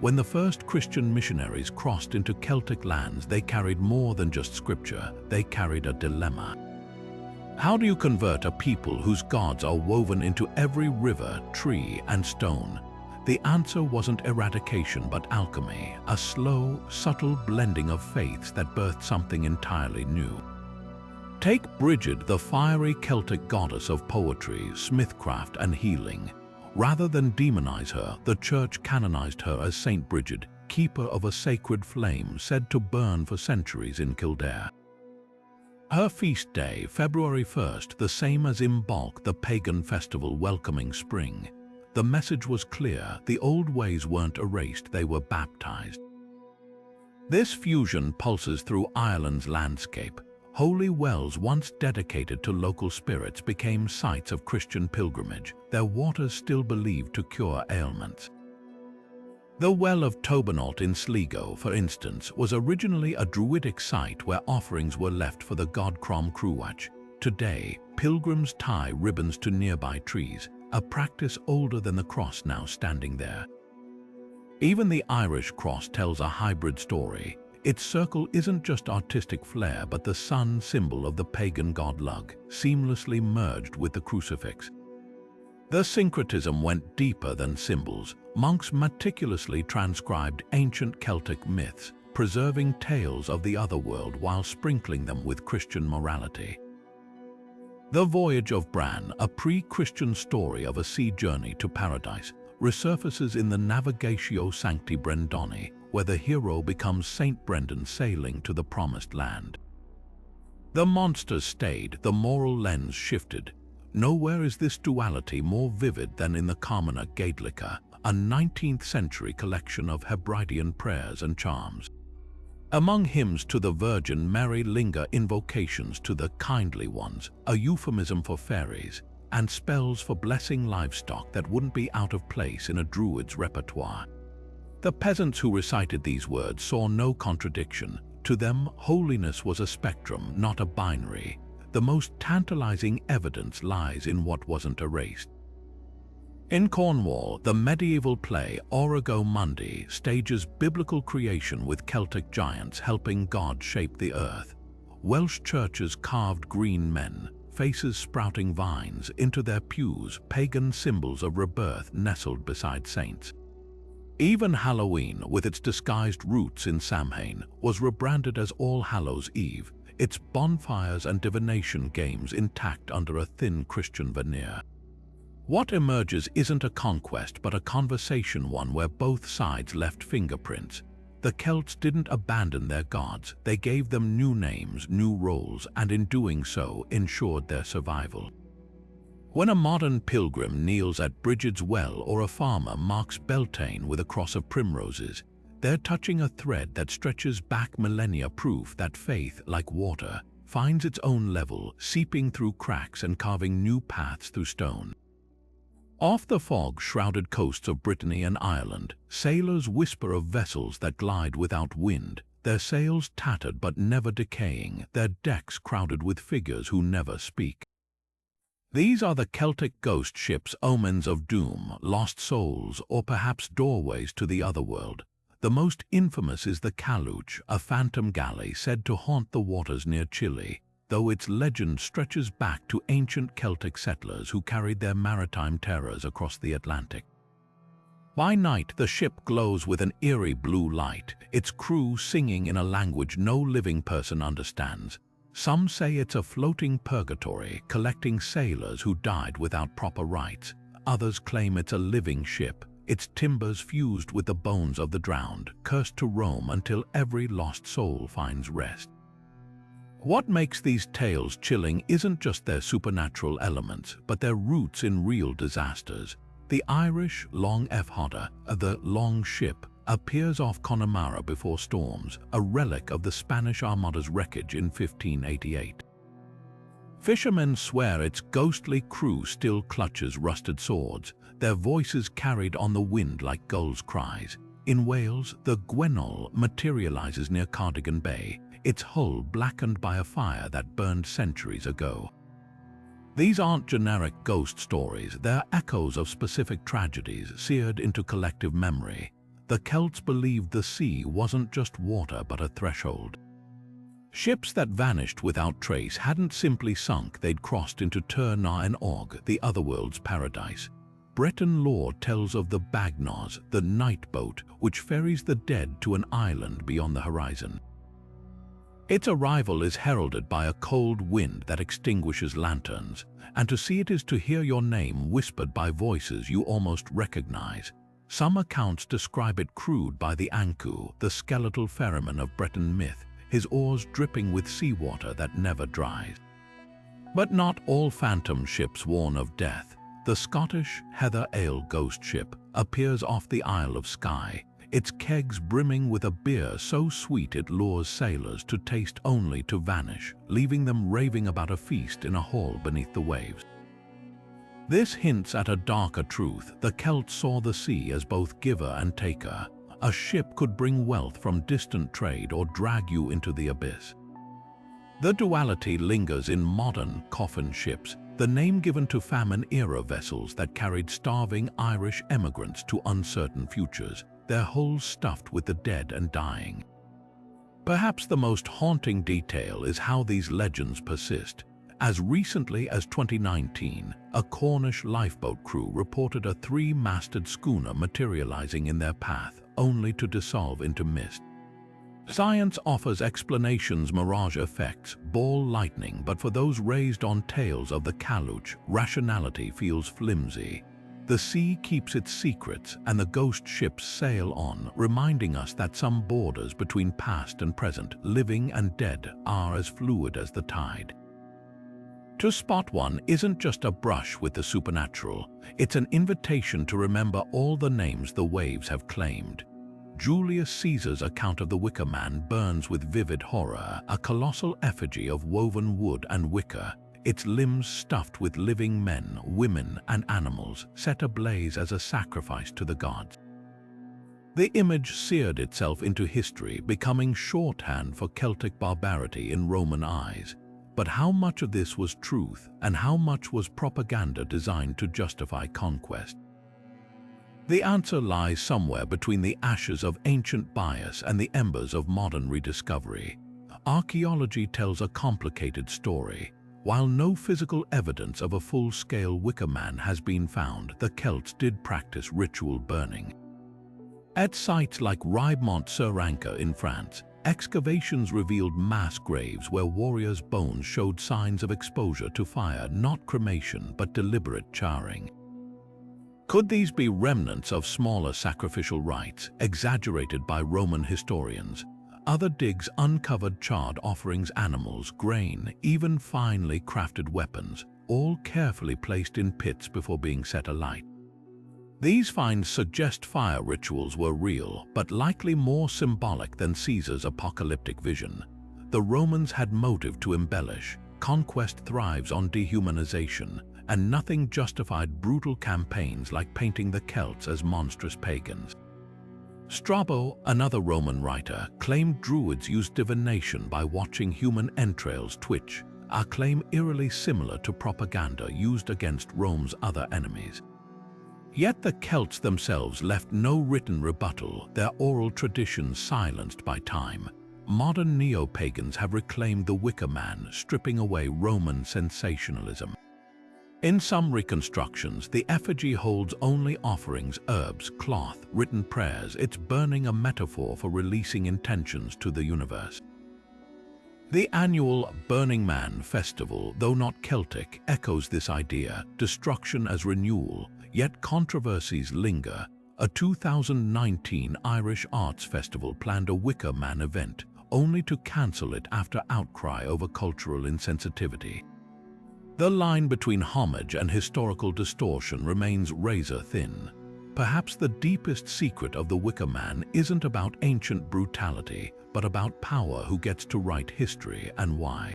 When the first Christian missionaries crossed into Celtic lands, they carried more than just scripture, they carried a dilemma. How do you convert a people whose gods are woven into every river, tree, and stone? The answer wasn't eradication but alchemy, a slow, subtle blending of faiths that birthed something entirely new. Take Brigid, the fiery Celtic goddess of poetry, smithcraft, and healing. Rather than demonize her, the church canonized her as Saint Brigid, keeper of a sacred flame said to burn for centuries in Kildare. Her feast day, February 1st, the same as Imbolc, the pagan festival welcoming spring. The message was clear, the old ways weren't erased, they were baptized. This fusion pulses through Ireland's landscape. Holy wells once dedicated to local spirits became sites of Christian pilgrimage, their waters still believed to cure ailments. The Well of Tobernault in Sligo, for instance, was originally a Druidic site where offerings were left for the god Crom Cruach. Today, pilgrims tie ribbons to nearby trees, a practice older than the cross now standing there. Even the Irish cross tells a hybrid story. Its circle isn't just artistic flair but the sun symbol of the pagan god Lugh, seamlessly merged with the crucifix. The syncretism went deeper than symbols. Monks meticulously transcribed ancient Celtic myths, preserving tales of the otherworld while sprinkling them with Christian morality. The Voyage of Bran, a pre-Christian story of a sea journey to paradise, resurfaces in the Navigatio Sancti Brendani, where the hero becomes Saint Brendan sailing to the promised land. The monsters stayed, the moral lens shifted. Nowhere is this duality more vivid than in the Carmina Gaelica, a 19th century collection of Hebridean prayers and charms. Among hymns to the Virgin Mary linger invocations to the kindly ones, a euphemism for fairies, and spells for blessing livestock that wouldn't be out of place in a Druid's repertoire. The peasants who recited these words saw no contradiction. To them, holiness was a spectrum, not a binary. The most tantalizing evidence lies in what wasn't erased. In Cornwall, the medieval play Origo Mundi stages biblical creation with Celtic giants helping God shape the earth. Welsh churches carved green men, faces sprouting vines, into their pews, pagan symbols of rebirth nestled beside saints. Even Halloween, with its disguised roots in Samhain, was rebranded as All Hallows' Eve, its bonfires and divination games intact under a thin Christian veneer. What emerges isn't a conquest but a conversation, one where both sides left fingerprints. The Celts didn't abandon their gods, they gave them new names, new roles, and in doing so ensured their survival. When a modern pilgrim kneels at Brigid's Well or a farmer marks Beltane with a cross of primroses, they're touching a thread that stretches back millennia, proof that faith, like water, finds its own level, seeping through cracks and carving new paths through stone. Off the fog-shrouded coasts of Brittany and Ireland, sailors whisper of vessels that glide without wind, their sails tattered but never decaying, their decks crowded with figures who never speak. These are the Celtic ghost ships, omens of doom, lost souls, or perhaps doorways to the otherworld. The most infamous is the Caluch, a phantom galley said to haunt the waters near Chile, though its legend stretches back to ancient Celtic settlers who carried their maritime terrors across the Atlantic. By night, the ship glows with an eerie blue light, its crew singing in a language no living person understands. Some say it's a floating purgatory, collecting sailors who died without proper rites. Others claim it's a living ship, its timbers fused with the bones of the drowned, cursed to roam until every lost soul finds rest. What makes these tales chilling isn't just their supernatural elements, but their roots in real disasters. The Irish Long F. Hodder, the Long Ship, appears off Connemara before storms, a relic of the Spanish Armada's wreckage in 1588. Fishermen swear its ghostly crew still clutches rusted swords, their voices carried on the wind like gulls' cries. In Wales, the Gwennol materializes near Cardigan Bay, its hull blackened by a fire that burned centuries ago. These aren't generic ghost stories, they're echoes of specific tragedies seared into collective memory. The Celts believed the sea wasn't just water but a threshold. Ships that vanished without trace hadn't simply sunk, they'd crossed into Tir na and Og, the otherworld's paradise. Breton lore tells of the Bagnos, the night boat, which ferries the dead to an island beyond the horizon. Its arrival is heralded by a cold wind that extinguishes lanterns, and to see it is to hear your name whispered by voices you almost recognize. Some accounts describe it crewed by the Anku, the skeletal ferryman of Breton myth, his oars dripping with seawater that never dries. But not all phantom ships warn of death. The Scottish Heather Ale ghost ship appears off the Isle of Skye, its kegs brimming with a beer so sweet it lures sailors to taste only to vanish, leaving them raving about a feast in a hall beneath the waves. This hints at a darker truth. The Celts saw the sea as both giver and taker. A ship could bring wealth from distant trade or drag you into the abyss. The duality lingers in modern coffin ships, the name given to famine-era vessels that carried starving Irish emigrants to uncertain futures, their hulls stuffed with the dead and dying. Perhaps the most haunting detail is how these legends persist. As recently as 2019, a Cornish lifeboat crew reported a three-masted schooner materializing in their path, only to dissolve into mist. Science offers explanations: mirage effects, ball lightning, but for those raised on tales of the Caluch, rationality feels flimsy. The sea keeps its secrets and the ghost ships sail on, reminding us that some borders between past and present, living and dead, are as fluid as the tide. To spot one isn't just a brush with the supernatural, it's an invitation to remember all the names the waves have claimed. Julius Caesar's account of the Wicker Man burns with vivid horror, a colossal effigy of woven wood and wicker, its limbs stuffed with living men, women, and animals, set ablaze as a sacrifice to the gods. The image seared itself into history, becoming shorthand for Celtic barbarity in Roman eyes. But how much of this was truth, and how much was propaganda designed to justify conquest? The answer lies somewhere between the ashes of ancient bias and the embers of modern rediscovery. Archaeology tells a complicated story. While no physical evidence of a full-scale Wicker Man has been found, the Celts did practice ritual burning. At sites like Riemont-sur-Ancre in France, excavations revealed mass graves where warriors' bones showed signs of exposure to fire, not cremation but deliberate charring. Could these be remnants of smaller sacrificial rites, exaggerated by Roman historians? Other digs uncovered charred offerings, animals, grain, even finely crafted weapons, all carefully placed in pits before being set alight. These finds suggest fire rituals were real, but likely more symbolic than Caesar's apocalyptic vision. The Romans had motive to embellish. Conquest thrives on dehumanization, and nothing justified brutal campaigns like painting the Celts as monstrous pagans. Strabo, another Roman writer, claimed Druids used divination by watching human entrails twitch, a claim eerily similar to propaganda used against Rome's other enemies. Yet the Celts themselves left no written rebuttal, their oral traditions silenced by time. Modern neo-pagans have reclaimed the Wicker Man, stripping away Roman sensationalism. In some reconstructions, the effigy holds only offerings, herbs, cloth, written prayers, its burning a metaphor for releasing intentions to the universe. The annual Burning Man festival, though not Celtic, echoes this idea, destruction as renewal, yet controversies linger. A 2019 Irish Arts Festival planned a Wicker Man event, only to cancel it after outcry over cultural insensitivity. The line between homage and historical distortion remains razor-thin. Perhaps the deepest secret of the Wicker Man isn't about ancient brutality, but about power, who gets to write history and why.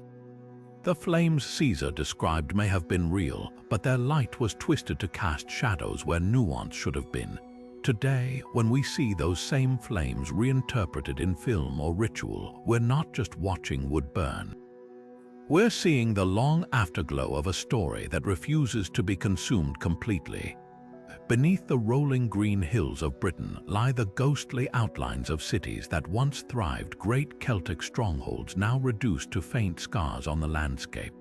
The flames Caesar described may have been real, but their light was twisted to cast shadows where nuance should have been. Today, when we see those same flames reinterpreted in film or ritual, we're not just watching wood burn. We're seeing the long afterglow of a story that refuses to be consumed completely. Beneath the rolling green hills of Britain lie the ghostly outlines of cities that once thrived, great Celtic strongholds now reduced to faint scars on the landscape.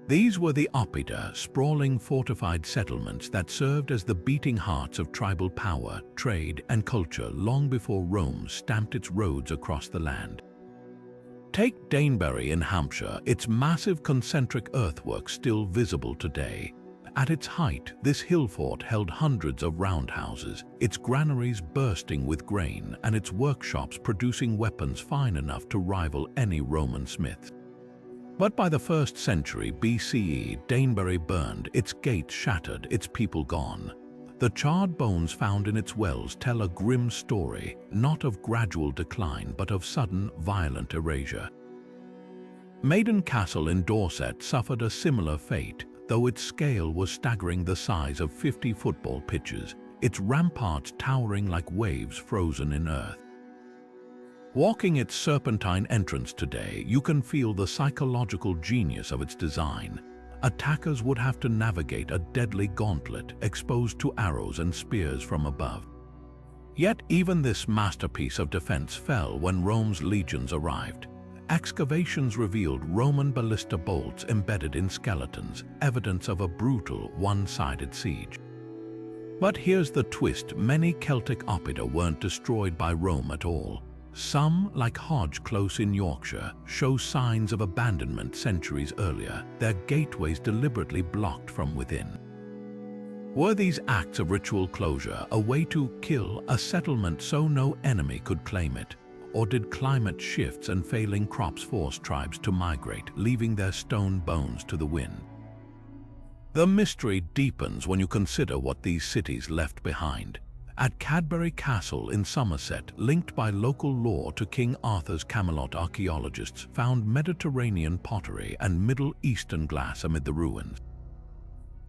These were the oppida, sprawling fortified settlements that served as the beating hearts of tribal power, trade, and culture long before Rome stamped its roads across the land. Take Danebury in Hampshire, its massive concentric earthwork still visible today. At its height, this hill fort held hundreds of roundhouses, its granaries bursting with grain and its workshops producing weapons fine enough to rival any Roman smiths. But by the 1st century BCE, Danebury burned, its gates shattered, its people gone. The charred bones found in its wells tell a grim story, not of gradual decline but of sudden, violent erasure. Maiden Castle in Dorset suffered a similar fate, though its scale was staggering, the size of 50 football pitches, its ramparts towering like waves frozen in earth. Walking its serpentine entrance today, you can feel the psychological genius of its design. Attackers would have to navigate a deadly gauntlet exposed to arrows and spears from above. Yet even this masterpiece of defense fell when Rome's legions arrived. Excavations revealed Roman ballista bolts embedded in skeletons, evidence of a brutal, one-sided siege. But here's the twist: many Celtic oppida weren't destroyed by Rome at all. Some, like Hodge Close in Yorkshire, show signs of abandonment centuries earlier, their gateways deliberately blocked from within. Were these acts of ritual closure a way to kill a settlement so no enemy could claim it? Or did climate shifts and failing crops force tribes to migrate, leaving their stone bones to the wind? The mystery deepens when you consider what these cities left behind. At Cadbury Castle in Somerset, linked by local lore to King Arthur's Camelot, archaeologists found Mediterranean pottery and Middle Eastern glass amid the ruins.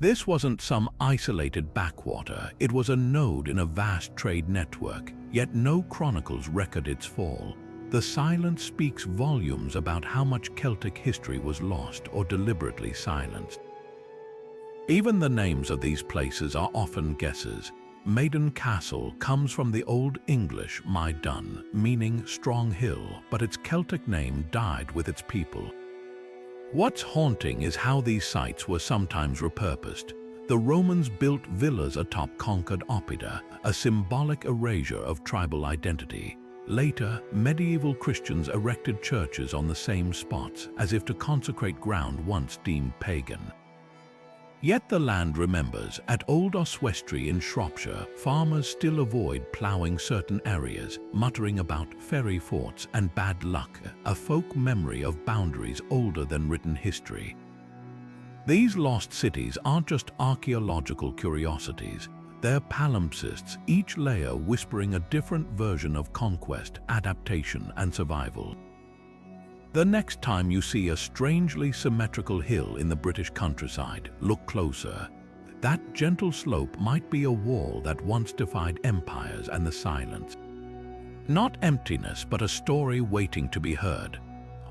This wasn't some isolated backwater, it was a node in a vast trade network, yet no chronicles record its fall. The silence speaks volumes about how much Celtic history was lost or deliberately silenced. Even the names of these places are often guesses. Maiden Castle comes from the Old English Maidun, meaning strong hill, but its Celtic name died with its people. What's haunting is how these sites were sometimes repurposed. The Romans built villas atop conquered oppida, a symbolic erasure of tribal identity. Later, medieval Christians erected churches on the same spots, as if to consecrate ground once deemed pagan. Yet the land remembers. At Old Oswestry in Shropshire, farmers still avoid ploughing certain areas, muttering about fairy forts and bad luck, a folk memory of boundaries older than written history. These lost cities aren't just archaeological curiosities, they're palimpsests, each layer whispering a different version of conquest, adaptation, and survival. The next time you see a strangely symmetrical hill in the British countryside, look closer. That gentle slope might be a wall that once defied empires and the silence. Not emptiness, but a story waiting to be heard.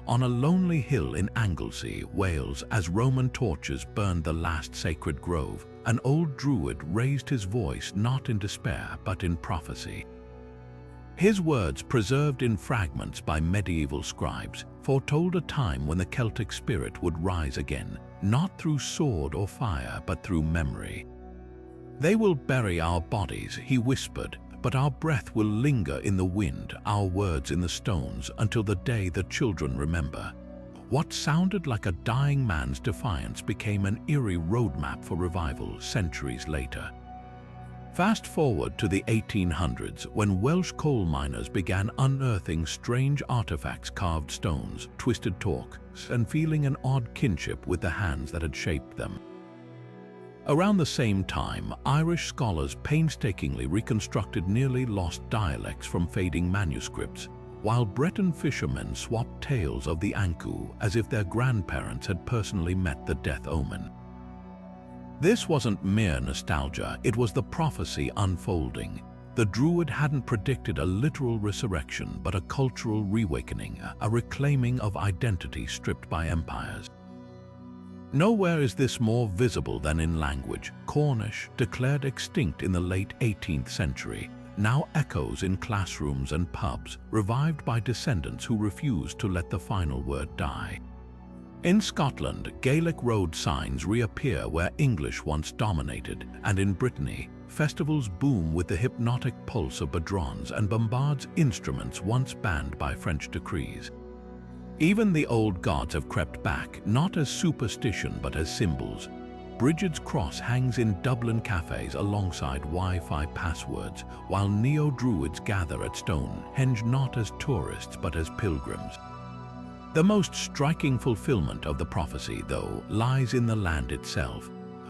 On a lonely hill in Anglesey, Wales, as Roman torches burned the last sacred grove, an old Druid raised his voice not in despair but in prophecy. His words, preserved in fragments by medieval scribes, foretold a time when the Celtic spirit would rise again, not through sword or fire, but through memory. "They will bury our bodies," he whispered, "but our breath will linger in the wind, our words in the stones, until the day the children remember." What sounded like a dying man's defiance became an eerie roadmap for revival centuries later. Fast forward to the 1800s, when Welsh coal miners began unearthing strange artifacts, carved stones, twisted talks, and feeling an odd kinship with the hands that had shaped them. Around the same time, Irish scholars painstakingly reconstructed nearly lost dialects from fading manuscripts, while Breton fishermen swapped tales of the Ankou as if their grandparents had personally met the death omen. This wasn't mere nostalgia, it was the prophecy unfolding. The Druid hadn't predicted a literal resurrection, but a cultural reawakening, a reclaiming of identity stripped by empires. Nowhere is this more visible than in language. Cornish, declared extinct in the late 18th century, now echoes in classrooms and pubs, revived by descendants who refused to let the final word die. In Scotland, Gaelic road signs reappear where English once dominated, and in Brittany, festivals boom with the hypnotic pulse of badrons and bombards, instruments once banned by French decrees. Even the old gods have crept back, not as superstition but as symbols. Brigid's cross hangs in Dublin cafes alongside Wi-Fi passwords, while neo-Druids gather at Stonehenge not as tourists but as pilgrims. The most striking fulfillment of the prophecy, though, lies in the land itself.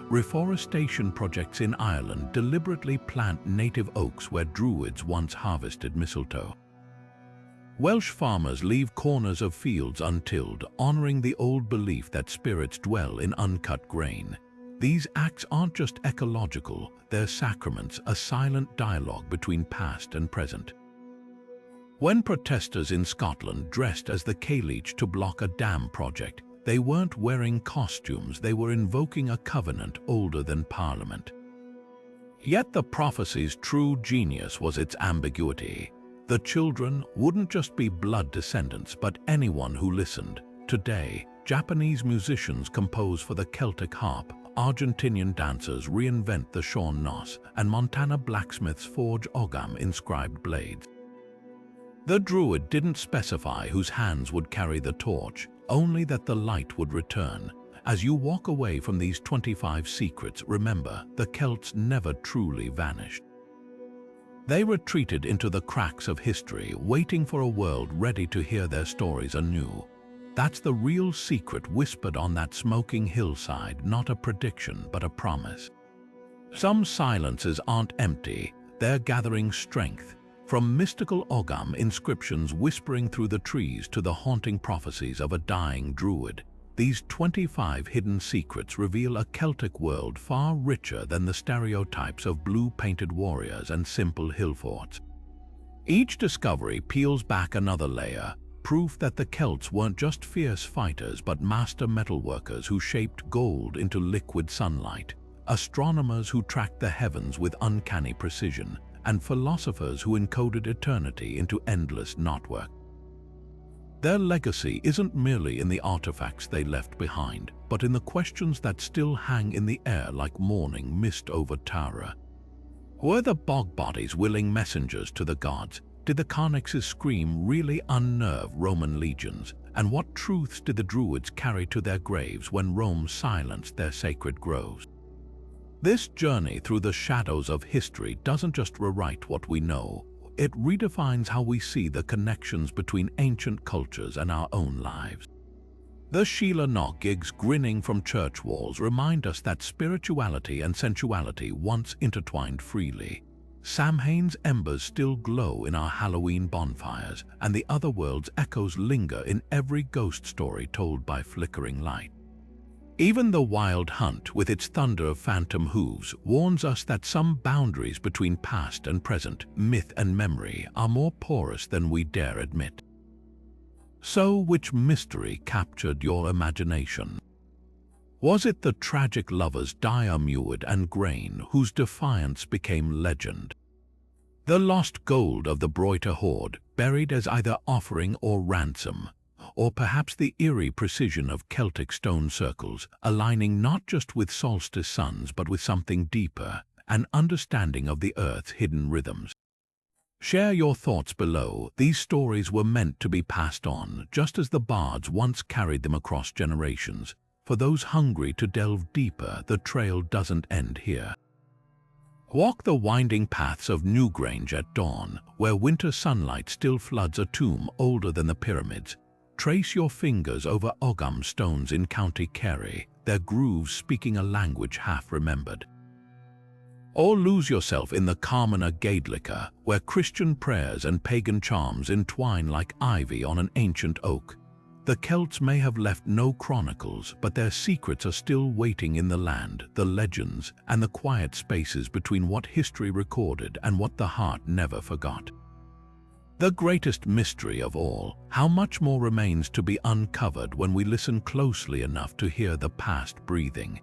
Reforestation projects in Ireland deliberately plant native oaks where Druids once harvested mistletoe. Welsh farmers leave corners of fields untilled, honoring the old belief that spirits dwell in uncut grain. These acts aren't just ecological, they're sacraments, a silent dialogue between past and present. When protesters in Scotland dressed as the Cailleach to block a dam project, they weren't wearing costumes, they were invoking a covenant older than Parliament. Yet the prophecy's true genius was its ambiguity. The children wouldn't just be blood descendants, but anyone who listened. Today, Japanese musicians compose for the Celtic harp, Argentinian dancers reinvent the Sean Nos, and Montana blacksmiths forge Ogham inscribed blades. The Druid didn't specify whose hands would carry the torch, only that the light would return, As you walk away from these 25 secrets, remember, the Celts never truly vanished. They retreated into the cracks of history, waiting for a world ready to hear their stories anew. That's the real secret whispered on that smoking hillside, not a prediction, but a promise. Some silences aren't empty, they're gathering strength. From mystical Ogham inscriptions whispering through the trees to the haunting prophecies of a dying Druid, these 25 hidden secrets reveal a Celtic world far richer than the stereotypes of blue-painted warriors and simple hill forts. Each discovery peels back another layer, proof that the Celts weren't just fierce fighters but master metalworkers who shaped gold into liquid sunlight, astronomers who tracked the heavens with uncanny precision, and philosophers who encoded eternity into endless knotwork. Their legacy isn't merely in the artifacts they left behind, but in the questions that still hang in the air like morning mist over Tara. Were the bog bodies willing messengers to the gods? Did the carnyx's scream really unnerve Roman legions? And what truths did the Druids carry to their graves when Rome silenced their sacred groves? This journey through the shadows of history doesn't just rewrite what we know, it redefines how we see the connections between ancient cultures and our own lives. The Sheila Knock gigs grinning from church walls remind us that spirituality and sensuality once intertwined freely. Samhain's embers still glow in our Halloween bonfires, and the otherworld's echoes linger in every ghost story told by flickering light. Even the Wild Hunt, with its thunder of phantom hooves, warns us that some boundaries between past and present, myth and memory, are more porous than we dare admit. So, which mystery captured your imagination? Was it the tragic lovers Diarmuid and Grain, whose defiance became legend? The lost gold of the Broiter hoard, buried as either offering or ransom? Or perhaps the eerie precision of Celtic stone circles, aligning not just with solstice suns but with something deeper, an understanding of the Earth's hidden rhythms? Share your thoughts below. These stories were meant to be passed on, just as the bards once carried them across generations. For those hungry to delve deeper, the trail doesn't end here. Walk the winding paths of Newgrange at dawn, where winter sunlight still floods a tomb older than the pyramids. Trace your fingers over Ogham stones in County Kerry, their grooves speaking a language half-remembered. Or lose yourself in the Carmina Gaedlica, where Christian prayers and pagan charms entwine like ivy on an ancient oak. The Celts may have left no chronicles, but their secrets are still waiting in the land, the legends, and the quiet spaces between what history recorded and what the heart never forgot. The greatest mystery of all, how much more remains to be uncovered when we listen closely enough to hear the past breathing.